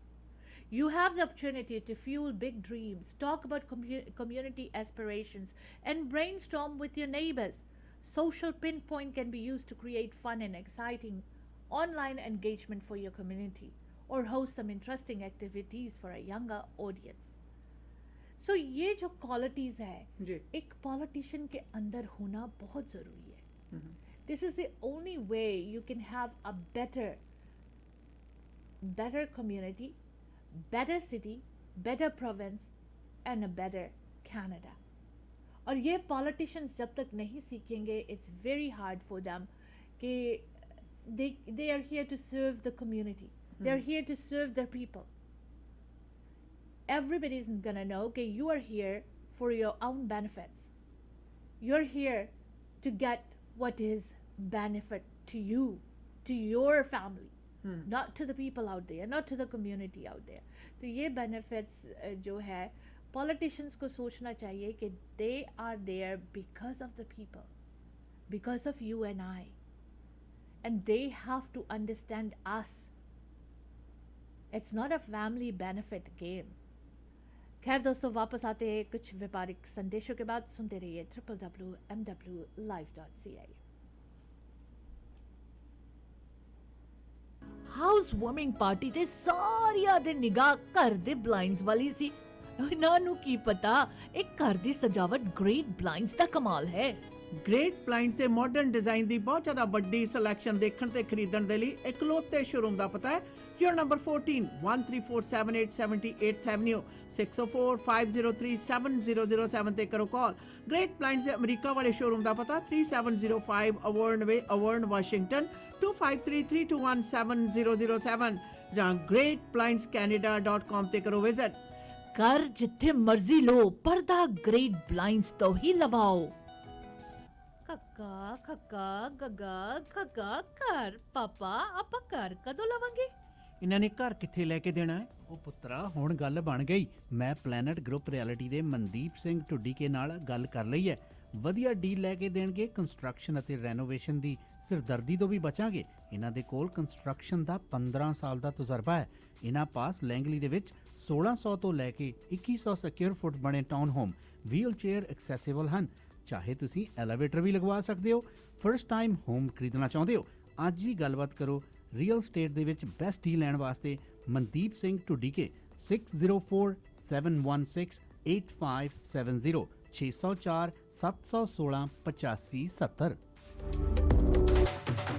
You have the opportunity to fuel big dreams, talk about community aspirations, and brainstorm with your neighbors. Social pinpoint can be used to create fun and exciting online engagement for your community or host some interesting activities for a younger audience. So ये जो qualities है जी. एक politician के अंदर होना बहुत ज़रूरी है. This is the only way you can have a better community, better city, better province, and a better Canada. और ये politicians जब तक नहीं सीखेंगे, it's very hard for them कि they are here to serve the community. They are here to serve their people. Everybody is gonna know that you are here for your own benefits. You're here to get what is benefit to you, to your family, not to the people out there, not to the community out there. तो ये benefits जो है politicians को सोचना चाहिए कि they are there because of the people, because of you and I, and they have to understand us. It's not a family benefit game. खैर दोस्तों वापस आते हैं कुछ व्यापारिक संदेशों के बाद. सुनते रहिए www.mwlive.ca. ਹਾਊਸ ਵਾਰਮਿੰਗ ਪਾਰਟੀ ਤੇ ਸਾਰਿਆਂ ਦੇ ਨਿਗਾਹ ਘਰ ਦੇ ਬਲਾਈਂਡਸ ਵਾਲੀ ਸੀ. ਇਹਨਾਂ ਨੂੰ ਕੀ ਪਤਾ ਇਹ ਘਰ ਦੀ ਸਜਾਵਟ ਗ੍ਰੇਟ ਬਲਾਈਂਡਸ ਦਾ ਕਮਾਲ ਹੈ. ਗ੍ਰੇਟ ਬਲਾਈਂਡਸ ਦੇ ਮਾਡਰਨ ਡਿਜ਼ਾਈਨ ਦੀ ਬਹੁਤ ਜ਼ਿਆਦਾ ਵੱਡੀ ਸਿਲੈਕਸ਼ਨ ਦੇਖਣ ਤੇ ਖਰੀਦਣ ਦੇ ਲਈ ਇਕਲੌਤੇ ਸ਼ੋਰੂਮ ਦਾ ਪਤਾ ਹੈ Your number 14, 13478 78th Avenue, 604-503-7007 ਤੇ ਕਰੋ ਕਾਲ. ਗ੍ਰੇਟ ਬਲਾਈਂਡਸ ਦੇ ਅਮਰੀਕਾ ਵਾਲੇ ਸ਼ੋਰੂਮ ਦਾ ਪਤਾ 3705 ਅਵਰਨ ਵੇ, ਅਵਰਨ, ਵਾਸ਼ਿੰਗਟਨ 2533217007 ਜਾਂ greatblindscanada.com ਤੇ ਕਰੋ ਵਿਜ਼ਿਟ. कर जिथे मर्जी लो, पर्दा ग्रेट ब्लाइंड्स तो ही लवाओ। खक्का खक्का गगा खक्का कर पापा ਆਪਾਂ ਘਰ ਕਦੋਂ ਲਵਾਂਗੇ? ਇਹਨਾਂ ਨੇ ਘਰ ਕਿੱਥੇ ਲੈ ਕੇ ਦੇਣਾ ਹੈ? ਉਹ ਪੁੱਤਰਾ ਹੁਣ ਗੱਲ ਬਣ ਗਈ। ਮੈਂ ਪਲੈਨਟ ਗਰੁੱਪ ਰਿਐਲਿਟੀ ਦੇ ਮਨਦੀਪ ਸਿੰਘ ਢੁੱਡੀਕੇ ਨਾਲ ਗੱਲ ਕਰ ਲਈ ਹੈ। ਵਧੀਆ ਡੀਲ ਲੈ ਕੇ ਦੇਣਗੇ। ਕੰਸਟਰਕਸ਼ਨ ਅਤੇ ਰੈਨੋਵੇਸ਼ਨ ਦੀ ਸਿਰਦਰਦੀ ਤੋਂ ਵੀ ਬਚਾਂਗੇ। ਇਹਨਾਂ ਦੇ ਕੋਲ ਕੰਸਟਰਕਸ਼ਨ ਦਾ 15 ਸਾਲ ਦਾ ਤਜਰਬਾ ਹੈ। ਇਹਨਾਂ ਪਾਸ ਲੈਂਗਲੀ ਦੇ ਵਿੱਚ 1600 ਤੋਂ ਲੈ ਕੇ 2100 ਸਕੁਅਰ ਫੁੱਟ ਬਣੇ town home wheelchair accessible ਹਨ। ਚਾਹੇ ਤੁਸੀਂ ਐਲੀਵੇਟਰ ਵੀ ਲਗਵਾ ਸਕਦੇ ਹੋ। ਫਰਸਟ ਟਾਈਮ ਹੋਮ ਖਰੀਦਣਾ ਚਾਹੁੰਦੇ ਹੋ, ਅੱਜ ਹੀ ਗੱਲਬਾਤ ਕਰੋ। ਰੀਅਲ ਸਟੇਟ ਦੇ ਵਿੱਚ ਬੈਸਟ ਡੀਲ ਲੈਣ ਵਾਸਤੇ ਮਨਦੀਪ ਸਿੰਘ ਢੁੱਡੀਕੇ 6047168570 604 716 8570।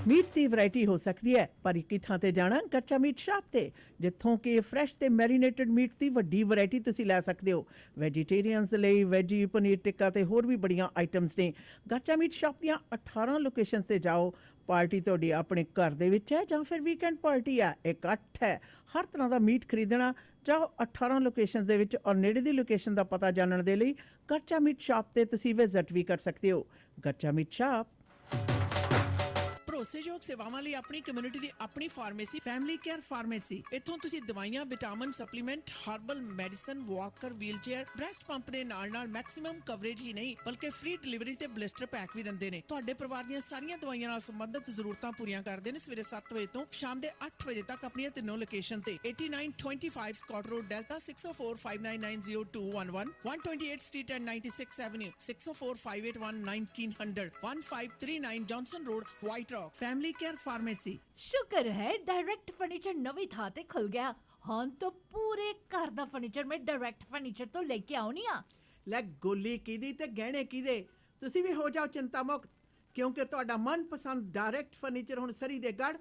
ਮੀਟ ਦੀ ਵੈਰਾਈਟੀ ਹੋ ਸਕਦੀ ਹੈ, ਪਰ ਇੱਕ ਹੀ ਥਾਂ ਤੇ ਜਾਣਾ ਕੱਚਾ ਮੀਟ ਸ਼ਾਪ ਤੇ, ਜਿੱਥੋਂ ਕਿ ਫਰੈਸ਼ ਤੇ ਮੈਰੀਨੇਟਡ ਮੀਟ ਦੀ ਵੱਡੀ ਵੈਰਾਈਟੀ ਤੁਸੀਂ ਲੈ ਸਕਦੇ ਹੋ। ਵੈਜੀਟੇਰੀਅਨਸ ਲਈ ਵੈਜੀ ਪਨੀਰ ਟਿੱਕਾ ਤੇ ਹੋਰ ਵੀ ਬੜੀਆਂ ਆਈਟਮਸ ਨੇ। ਕੱਚਾ ਮੀਟ ਸ਼ਾਪ ਦੀਆਂ 18 ਲੋਕੇਸ਼ਨਸ ਤੇ ਜਾਓ। ਪਾਰਟੀ ਤੁਹਾਡੀ ਆਪਣੇ ਘਰ ਦੇ ਵਿੱਚ ਹੈ ਜਾਂ ਫਿਰ ਵੀਕਐਂਡ ਪਾਰਟੀ ਹੈ, ਇਕੱਠ ਹੈ, ਹਰ ਤਰ੍ਹਾਂ ਦਾ ਮੀਟ ਖਰੀਦਣਾ, ਜਾਓ 18 ਲੋਕੇਸ਼ਨਸ ਦੇ ਵਿੱਚ। ਔਰ ਨੇੜੇ ਦੀ ਲੋਕੇਸ਼ਨ ਦਾ ਪਤਾ ਜਾਣਨ ਦੇ ਲਈ ਕੱਚਾ ਮੀਟ ਸ਼ਾਪ ਤੇ ਤੁਸੀਂ ਵਿਜ਼ਿਟ ਵੀ ਕਰ ਸਕਦੇ ਹੋ। ਕੱਚਾ ਮੀਟ ਸ਼ਾਪ। ਭਰੋਸੇਯੋਗ ਸੇਵਾਵਾਂ ਲਈ ਆਪਣੀ ਕਮਿਊਨਿਟੀ ਦੀ ਆਪਣੀ ਫਾਰਮੇਸੀ ਫੈਮਿਲੀ ਕੇਅਰ ਫਾਰਮੇਸੀ। ਇੱਥੋਂ ਤੁਸੀਂ ਦਵਾਈਆਂ, vitamin, supplement, herbal medicine, Walker, wheelchair, breast pump ਦੇ ਨਾਲ ਮੈਕਸਿਮਮ ਕਵਰੇਜ ਹੀ ਨਹੀਂ ਬਲਕਿ ਫ੍ਰੀ ਡਿਲੀਵਰੀ ਤੇ ਬਲਿਸਟਰ ਪੈਕ ਵੀ ਦਿੰਦੇ ਨੇ। ਤੁਹਾਡੇ ਪਰਿਵਾਰ ਦੀਆਂ ਸਾਰੀਆਂ ਦਵਾਈਆਂ ਨਾਲ ਸੰਬੰਧਿਤ ਜ਼ਰੂਰਤਾਂ ਪੂਰੀਆਂ ਕਰਦੇ ਨੇ। ਸਵੇਰੇ 7 ਵਜੇ ਤੋਂ ਸ਼ਾਮ ਦੇ 8 ਵਜੇ ਤੱਕ ਆਪਣੀਆਂ ਤਿੰਨੋਂ ਲੋਕੇਸ਼ਨ ਤੇ 8925 Scott Road Delta 6045990211 128 street and 96 avenue 6045811900 1539 Johnson Road White Rock. Family care pharmacy. शुक्र है डायरेक्ट फर्नीचर नवी था ते खुल गया। हाँ तो पूरे घर दा फर्नीचर में डायरेक्ट फर्नीचर तो लेके आउनी आ। ਲੈ ਗੋਲੀ ਕਿਹਦੀ ਤੇ ਗਹਿਣੇ ਕਿਹਦੇ, ਤੁਸੀਂ ਵੀ ਹੋ ਜਾਓ ਚਿੰਤਾ ਮੁਕਤ, ਕਿਉਂਕਿ ਤੁਹਾਡਾ ਮਨਪਸੰਦ ਡਾਇਰੈਕਟ ਫਰਨੀਚਰ ਹੁਣ ਸਰੀ ਦੇ ਗੜ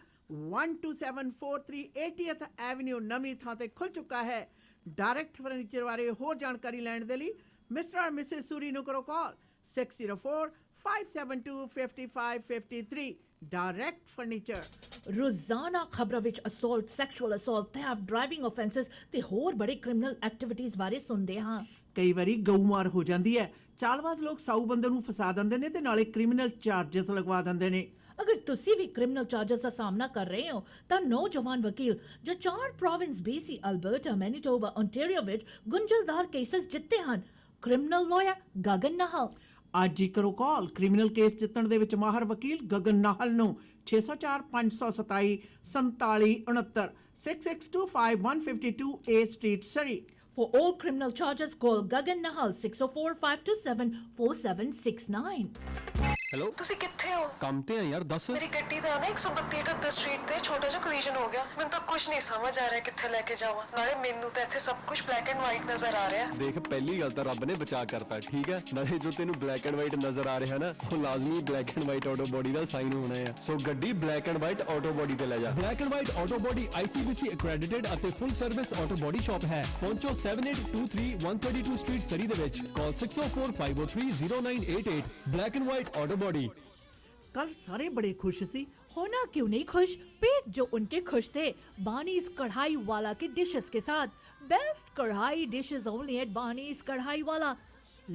12743 80th ਐਵਨਿਊ ਨਵੀਂ ਥਾਂ ਤੇ ਖੁੱਲ ਚੁੱਕਾ ਹੈ। ਡਾਇਰੈਕਟ ਫਰਨੀਚਰ ਬਾਰੇ ਹੋਰ ਜਾਣਕਾਰੀ ਲੈਣ ਦੇ ਲਈ ਮਿਸਟਰ ਔਰ ਮਿਸਿਸ ਸੂਰੀ ਨੂੰ ਕਰੋ ਕਾਲ 6045725553। Direct furniture. रोजाना खबरों विच assault, sexual assault, theft, driving offences ते होर बड़े क्रिमिनल एक्टिविटीज बारे सुनदे हां। ਕਈ ਵਾਰੀ ਗਊਮਾਰ ਹੋ ਜਾਂਦੀ ਹੈ। ਚਾਲਬਾਜ਼ ਲੋਕ ਸਾਊ ਬੰਦੇ ਨੂੰ ਫਸਾ ਦਿੰਦੇ ਨੇ ਤੇ ਨਾਲੇ ਕ੍ਰਿਮੀਨਲ ਚਾਰजेस ਲਗਵਾ ਦਿੰਦੇ ਨੇ। अगर तुसी भी क्रिमिनल चार्जेस का सामना कर रहे हो तो नौजवान वकील जो 4 province BC, Alberta, Manitoba, Ontario विच गुंझलदार केसेस जित्ते हन, क्रिमिनल लॉयर गगन नाहल। ਅੱਜ ਹੀ ਕਰੋ ਕਾਲ ਕ੍ਰਿਮੀਨਲ ਕੇਸ ਜਿੱਤਣ ਦੇ ਵਿੱਚ ਮਾਹਰ ਵਕੀਲ ਗਗਨ ਨਾਹਲ ਨੂੰ 604 527 4769 6625 A street Surrey. For all criminal charges, call Gagan Nahal 604-527-4769. Hello, ਤੁਸੀਂ ਕਿੱਥੇ ਹੋ? ਕੰਮ ਤੇ ਆ ਯਾਰ, ਦੱਸ। ਮੇਰੀ ਗੱਡੀ ਦਾ ਨਾ 132 ਸਟਰੀਟ ਤੇ ਛੋਟਾ ਜਿਹਾ ਕੋਲੀਜਨ ਹੋ ਗਿਆ। ਮੈਨੂੰ ਤਾਂ ਕੁਝ ਨਹੀਂ ਸਮਝ ਆ ਰਿਹਾ ਕਿੱਥੇ ਲੈ ਕੇ ਜਾਵਾਂ। ਨਾਲੇ ਮੈਨੂੰ ਤਾਂ ਇੱਥੇ ਸਭ ਕੁਝ ਬਲੈਕ ਐਂਡ ਵਾਈਟ ਨਜ਼ਰ ਆ ਰਿਹਾ। ਦੇਖ, ਪਹਿਲੀ ਗੱਲ ਤਾਂ ਰੱਬ ਨੇ ਬਚਾ ਕਰਤਾ, ਠੀਕ ਹੈ। ਨਾਲੇ ਜੋ ਤੈਨੂੰ ਬਲੈਕ ਐਂਡ ਵਾਈਟ ਨਜ਼ਰ ਆ ਰਿਹਾ ਨਾ, ਉਹ ਲਾਜ਼ਮੀ black and white auto body the sign ਹੋਣਾ ਹੈ। ਸੋ ਗੱਡੀ black and white auto body ਤੇ ਲੈ ਜਾ। Black and white auto body ICBC accredited ਅਤੇ ਫੁੱਲ ਸਰਵਿਸ ਆਟੋ ਬੋਡੀ ਸ਼ਾਪ ਹੈ। ਪਹੁੰਚੋ 7823 132 ਸਟਰੀਟ ਸਰੀ ਦੇ ਵਿੱਚ। ਕਾਲ 6045030988। Black and white auto body. कल सारे बड़े खुश सी। होना क्यों नहीं खुश, पेट जो उनके खुश थे। बानीज कढ़ाई वाला के डिशेस के साथ। बेस्ट कढ़ाई डिशेस ओनली एट बानीज कढ़ाई वाला।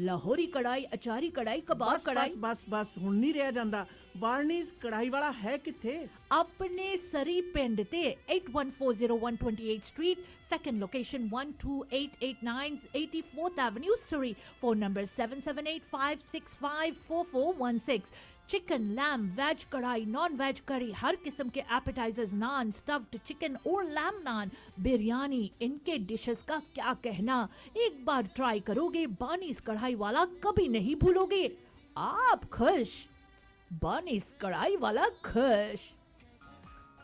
लाहौरी कढ़ाई, अचारी कढ़ाई, कबाब बस कढ़ाई। बस बस बस हुण नहीं रहा जांदा। बार्नीज कढ़ाई वाला है किथे? अपने सरी पिंड ते 8140 street, second location 12889 84th Avenue, Surrey. Phone number 7785654416। Chicken, lamb, veg kadhai, non veg curry, हर किस्म के एपेटाइजर्स, नान, स्टफ्ड चिकन और लैम नान, बिरयानी, इनके डिशेस का क्या कहना। एक बार ट्राई करोगे बानीज कढ़ाई वाला कभी नहीं भूलोगे। आप खुश, बानीज कढ़ाई वाला खुश।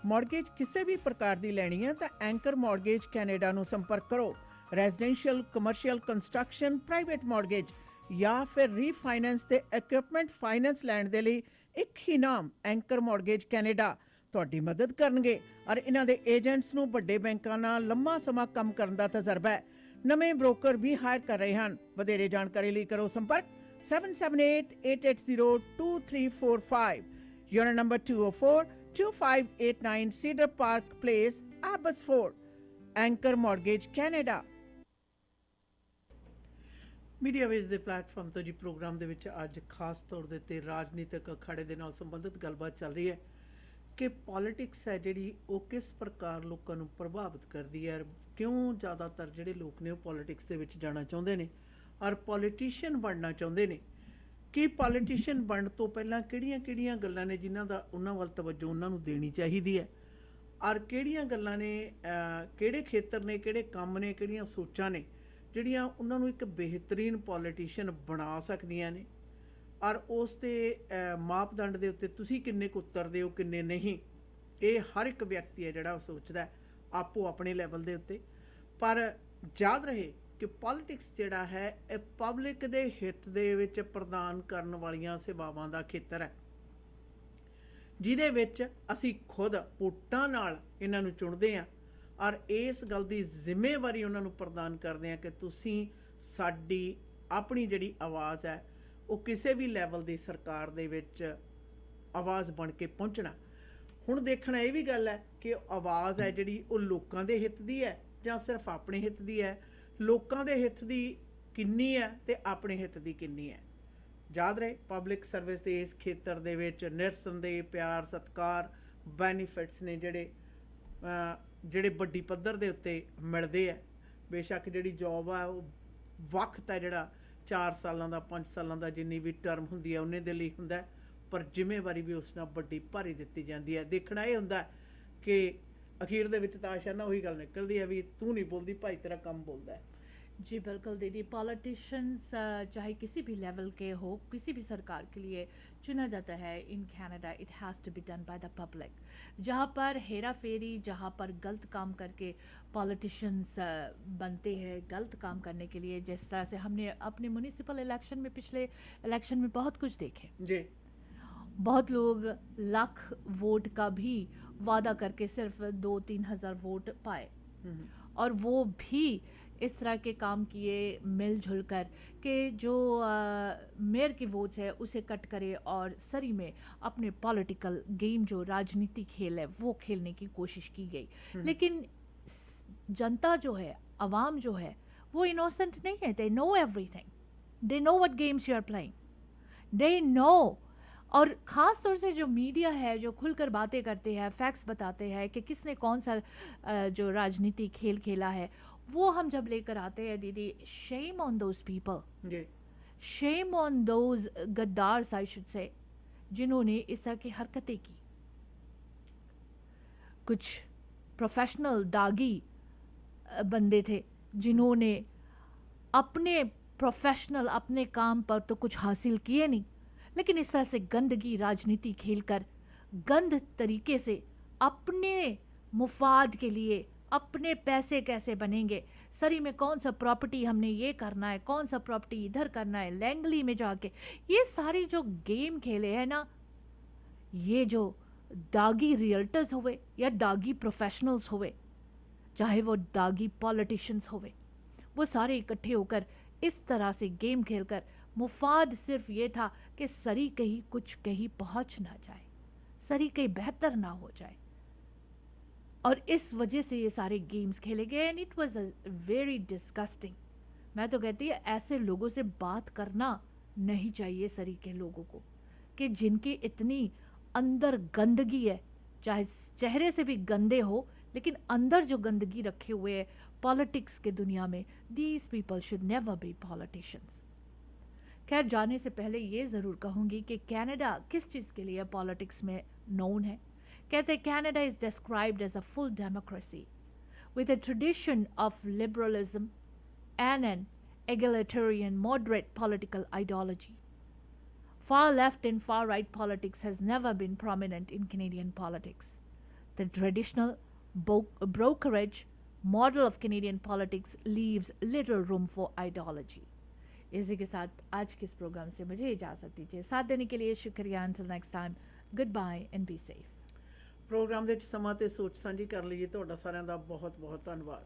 ਮੌਰਗੇਜ ਕਿਸੇ ਵੀ ਪ੍ਰਕਾਰ ਦੀ ਲੈਣੀ ਹੈ ਤਾਂ ਐਂਕਰ ਮੌਰਗੇਜ ਕੈਨੇਡਾ ਨੂੰ ਸੰਪਰਕ ਕਰੋ। Residential, commercial, construction, private mortgage ਜਾਂ ਫਿਰ ਰੀਫਾਈਨੈਂਸ ਤੇ ਇਕਵਿਪਮੈਂਟ ਫਾਈਨੈਂਸ ਲੈਣ ਦੇ ਲਈ ਇੱਕ ਹੀ ਨਾਮ ਐਂਕਰ ਮੌਰਗੇਜ ਕੈਨੇਡਾ ਤੁਹਾਡੀ ਮਦਦ ਕਰਨਗੇ। ਔਰ ਇਹਨਾਂ ਦੇ ਏਜੰਟਸ ਨੂੰ ਵੱਡੇ ਬੈਂਕਾਂ ਨਾਲ ਲੰਮਾ ਸਮਾਂ ਕੰਮ ਕਰਨ ਦਾ ਤਜਰਬਾ ਹੈ। ਨਵੇਂ ਬ੍ਰੋਕਰ ਵੀ ਹਾਇਰ ਕਰ ਰਹੇ ਹਨ। ਵਧੇਰੇ ਜਾਣਕਾਰੀ ਲਈ ਕਰੋ ਸੰਪਰਕ 7788802345। Unit number 204-2589 Cedar Park Place, Abbotsford. Anchor Mortgage Canada. Media ਵੇਜ ਦੇ ਪਲੇਟਫਾਰਮ ਤੋਂ ਜੀ ਪ੍ਰੋਗਰਾਮ ਦੇ ਵਿੱਚ ਅੱਜ ਖਾਸ ਤੌਰ ਦੇ ਉੱਤੇ ਰਾਜਨੀਤਿਕ ਅਖਾੜੇ ਦੇ ਨਾਲ ਸੰਬੰਧਿਤ ਗੱਲਬਾਤ ਚੱਲ ਰਹੀ ਹੈ ਕਿ ਪੋਲਿਟਿਕਸ ਹੈ ਜਿਹੜੀ ਉਹ ਕਿਸ ਪ੍ਰਕਾਰ ਲੋਕਾਂ ਨੂੰ ਪ੍ਰਭਾਵਿਤ ਕਰਦੀ ਹੈ, ਕਿਉਂ ਜ਼ਿਆਦਾਤਰ ਜਿਹੜੇ ਲੋਕ ਨੇ ਉਹ ਪੋਲਿਟਿਕਸ ਦੇ ਵਿੱਚ ਜਾਣਾ ਚਾਹੁੰਦੇ ਨੇ ਔਰ ਪੋਲੀਟੀਸ਼ੀਅਨ ਬਣਨਾ ਚਾਹੁੰਦੇ ਨੇ। ਕਿ ਪੋਲੀਟੀਸ਼ੀਅਨ ਬਣਨ ਤੋਂ ਪਹਿਲਾਂ ਕਿਹੜੀਆਂ-ਕਿਹੜੀਆਂ ਗੱਲਾਂ ਨੇ ਜਿਨ੍ਹਾਂ ਦਾ ਉਹਨਾਂ ਵੱਲ ਤਵੱਜੋ ਉਹਨਾਂ ਨੂੰ ਦੇਣੀ ਚਾਹੀਦੀ ਹੈ ਔਰ ਕਿਹੜੀਆਂ ਗੱਲਾਂ ਨੇ, ਕਿਹੜੇ ਖੇਤਰ ਨੇ, ਕਿਹੜੇ ਕੰਮ ਨੇ, ਕਿਹੜੀਆਂ ਸੋਚਾਂ ਨੇ ਜਿਹੜੀਆਂ ਉਹਨਾਂ ਨੂੰ ਇੱਕ ਬਿਹਤਰੀਨ ਪੋਲੀਟੀਸ਼ੀਅਨ ਬਣਾ ਸਕਦੀਆਂ ਨੇ ਔਰ ਉਸ ਦੇ ਮਾਪਦੰਡ ਦੇ ਉੱਤੇ ਤੁਸੀਂ ਕਿੰਨੇ ਕੁ ਉਤਰਦੇ ਹੋ, ਕਿੰਨੇ ਨਹੀਂ, ਇਹ ਹਰ ਇੱਕ ਵਿਅਕਤੀ ਹੈ ਜਿਹੜਾ ਉਹ ਸੋਚਦਾ ਆਪੋ ਆਪਣੇ ਲੈਵਲ ਦੇ ਉੱਤੇ। ਪਰ ਯਾਦ ਰਹੇ ਕਿ ਪੋਲੀਟਿਕਸ ਜਿਹੜਾ ਹੈ ਇਹ ਪਬਲਿਕ ਦੇ ਹਿੱਤ ਦੇ ਵਿੱਚ ਪ੍ਰਦਾਨ ਕਰਨ ਵਾਲੀਆਂ ਸੇਵਾਵਾਂ ਦਾ ਖੇਤਰ ਹੈ, ਜਿਹਦੇ ਵਿੱਚ ਅਸੀਂ ਖੁਦ ਵੋਟਾਂ ਨਾਲ ਇਹਨਾਂ ਨੂੰ ਚੁਣਦੇ ਹਾਂ ਔਰ ਇਸ ਗੱਲ ਦੀ ਜ਼ਿੰਮੇਵਾਰੀ ਉਹਨਾਂ ਨੂੰ ਪ੍ਰਦਾਨ ਕਰਦੇ ਹਾਂ ਕਿ ਤੁਸੀਂ ਸਾਡੀ ਆਪਣੀ ਜਿਹੜੀ ਆਵਾਜ਼ ਹੈ ਉਹ ਕਿਸੇ ਵੀ ਲੈਵਲ ਦੀ ਸਰਕਾਰ ਦੇ ਵਿੱਚ ਆਵਾਜ਼ ਬਣ ਕੇ ਪਹੁੰਚਣਾ। ਹੁਣ ਦੇਖਣਾ ਇਹ ਵੀ ਗੱਲ ਹੈ ਕਿ ਆਵਾਜ਼ ਹੈ ਜਿਹੜੀ ਉਹ ਲੋਕਾਂ ਦੇ ਹਿੱਤ ਦੀ ਹੈ ਜਾਂ ਸਿਰਫ ਆਪਣੇ ਹਿੱਤ ਦੀ ਹੈ, ਲੋਕਾਂ ਦੇ ਹਿੱਤ ਦੀ ਕਿੰਨੀ ਹੈ ਤੇ ਆਪਣੇ ਹਿੱਤ ਦੀ ਕਿੰਨੀ ਹੈ। ਯਾਦ ਰਹੇ ਪਬਲਿਕ ਸਰਵਿਸ ਦੇ ਇਸ ਖੇਤਰ ਦੇ ਵਿੱਚ ਨਿਰਸੰਦੇਹ ਪਿਆਰ ਸਤਿਕਾਰ ਬੈਨੀਫਿਟਸ ਨੇ ਜਿਹੜੇ ਵੱਡੀ ਪੱਧਰ ਦੇ ਉੱਤੇ ਮਿਲਦੇ ਆ। ਬੇਸ਼ੱਕ ਜਿਹੜੀ ਜੋਬ ਆ ਉਹ ਵਕਤ ਹੈ ਜਿਹੜਾ 4 ਸਾਲਾਂ ਦਾ 5 ਸਾਲਾਂ ਦਾ ਜਿੰਨੀ ਵੀ ਟਰਮ ਹੁੰਦੀ ਹੈ ਉਹਨੇ ਦੇ ਲਈ ਹੁੰਦਾ, ਪਰ ਜ਼ਿੰਮੇਵਾਰੀ ਵੀ ਉਸ ਨਾਲ ਵੱਡੀ ਭਾਰੀ ਦਿੱਤੀ ਜਾਂਦੀ ਹੈ। ਦੇਖਣਾ ਇਹ ਹੁੰਦਾ ਕਿ ਅਖੀਰ ਦੇ ਵਿੱਚ ਤਾਂ ਆਸ਼ਾ ਨਾ ਉਹੀ ਗੱਲ ਨਿਕਲਦੀ ਹੈ ਵੀ ਤੂੰ ਨਹੀਂ ਬੋਲਦੀ ਭਾਈ ਤੇਰਾ ਕੰਮ ਬੋਲਦਾ है। जी बिल्कुल दीदी, पॉलिटिशियंस चाहे किसी भी लेवल के हो, किसी भी सरकार के लिए चुना जाता है in Canada, it has to be done by the public. जहाँ पर हेरा फेरी, जहाँ पर गलत काम करके पॉलिटिशियंस बनते हैं गलत काम करने के लिए, जिस तरह से हमने अपने म्यूनिसिपल इलेक्शन में, पिछले इलेक्शन में बहुत कुछ देखे। जी, बहुत लोग लाख वोट का भी वादा करके सिर्फ 2-3 हज़ार वोट पाए और वो भी इस तरह के काम किए मिलजुल कर कि जो मेयर की वोट्स है उसे कट करे और सरी में अपने पॉलिटिकल गेम जो राजनीति खेल है वो खेलने की कोशिश की गई। लेकिन जनता जो है, आवाम जो है, वो इनोसेंट नहीं है। They know everything, they know what games you are playing, they know. और ख़ास तौर से जो मीडिया है जो खुलकर बातें करते हैं, फैक्ट्स बताते हैं कि किसने कौन सा जो राजनीति खेल खेला है, वो हम जब लेकर आते हैं दीदी, शेम ऑन दोज पीपल, जी, शेम ऑन दोज गद्दार्स आई शुड से, जिन्होंने इस तरह की हरकतें की। कुछ प्रोफेशनल दागी बंदे थे जिन्होंने अपने प्रोफेशनल अपने काम पर तो कुछ हासिल किए नहीं, लेकिन इस तरह से गंदगी राजनीति खेलकर गंद तरीके से अपने मुफाद के लिए अपने पैसे कैसे बनेंगे, सरी में कौन सा प्रॉपर्टी हमने ये करना है, कौन सा प्रॉपर्टी इधर करना है, लैंगली में जाके ये सारी जो गेम खेले हैं ना, ये जो दागी रियल्टर्स हुए या दागी प्रोफेशनल्स हुए, चाहे वो दागी पॉलिटिशियंस हुए, वो सारे इकट्ठे होकर इस तरह से गेम खेलकर मुफाद सिर्फ ये था कि सरी कहीं पहुंच ना जाए, सरी कहीं बेहतर ना हो जाए, और इस वजह से ये सारे गेम्स खेले गए। And it was very disgusting. मैं तो कहती है ऐसे लोगों से बात करना नहीं चाहिए सरी के लोगों को, कि जिनकी इतनी अंदर गंदगी है, चाहे चेहरे से भी गंदे हो लेकिन अंदर जो गंदगी रखे हुए है पॉलिटिक्स के दुनिया में, these people should never be politicians. खैर, जाने से पहले ये ज़रूर कहूँगी कि कनाडा किस चीज़ के लिए पॉलिटिक्स में नोन है। कहते हैं Canada is described as a full democracy with a tradition of liberalism and an egalitarian moderate political ideology. Far left and far right politics has never been prominent in Canadian politics. The traditional brokerage model of Canadian politics leaves little room for ideology. इसी के साथ आज के इस programme से मुझे इजाज़त दीजिए। साथ देने के लिए शुक्रिया। Until next time, goodbye and be safe. Programme ਦੇ ਵਿੱਚ ਸਮਾਂ ਤੇ ਸੋਚ ਸਾਂਝੀ ਕਰਨ ਲਈ ਤੁਹਾਡਾ ਸਾਰਿਆਂ ਦਾ ਬਹੁਤ ਬਹੁਤ ਧੰਨਵਾਦ।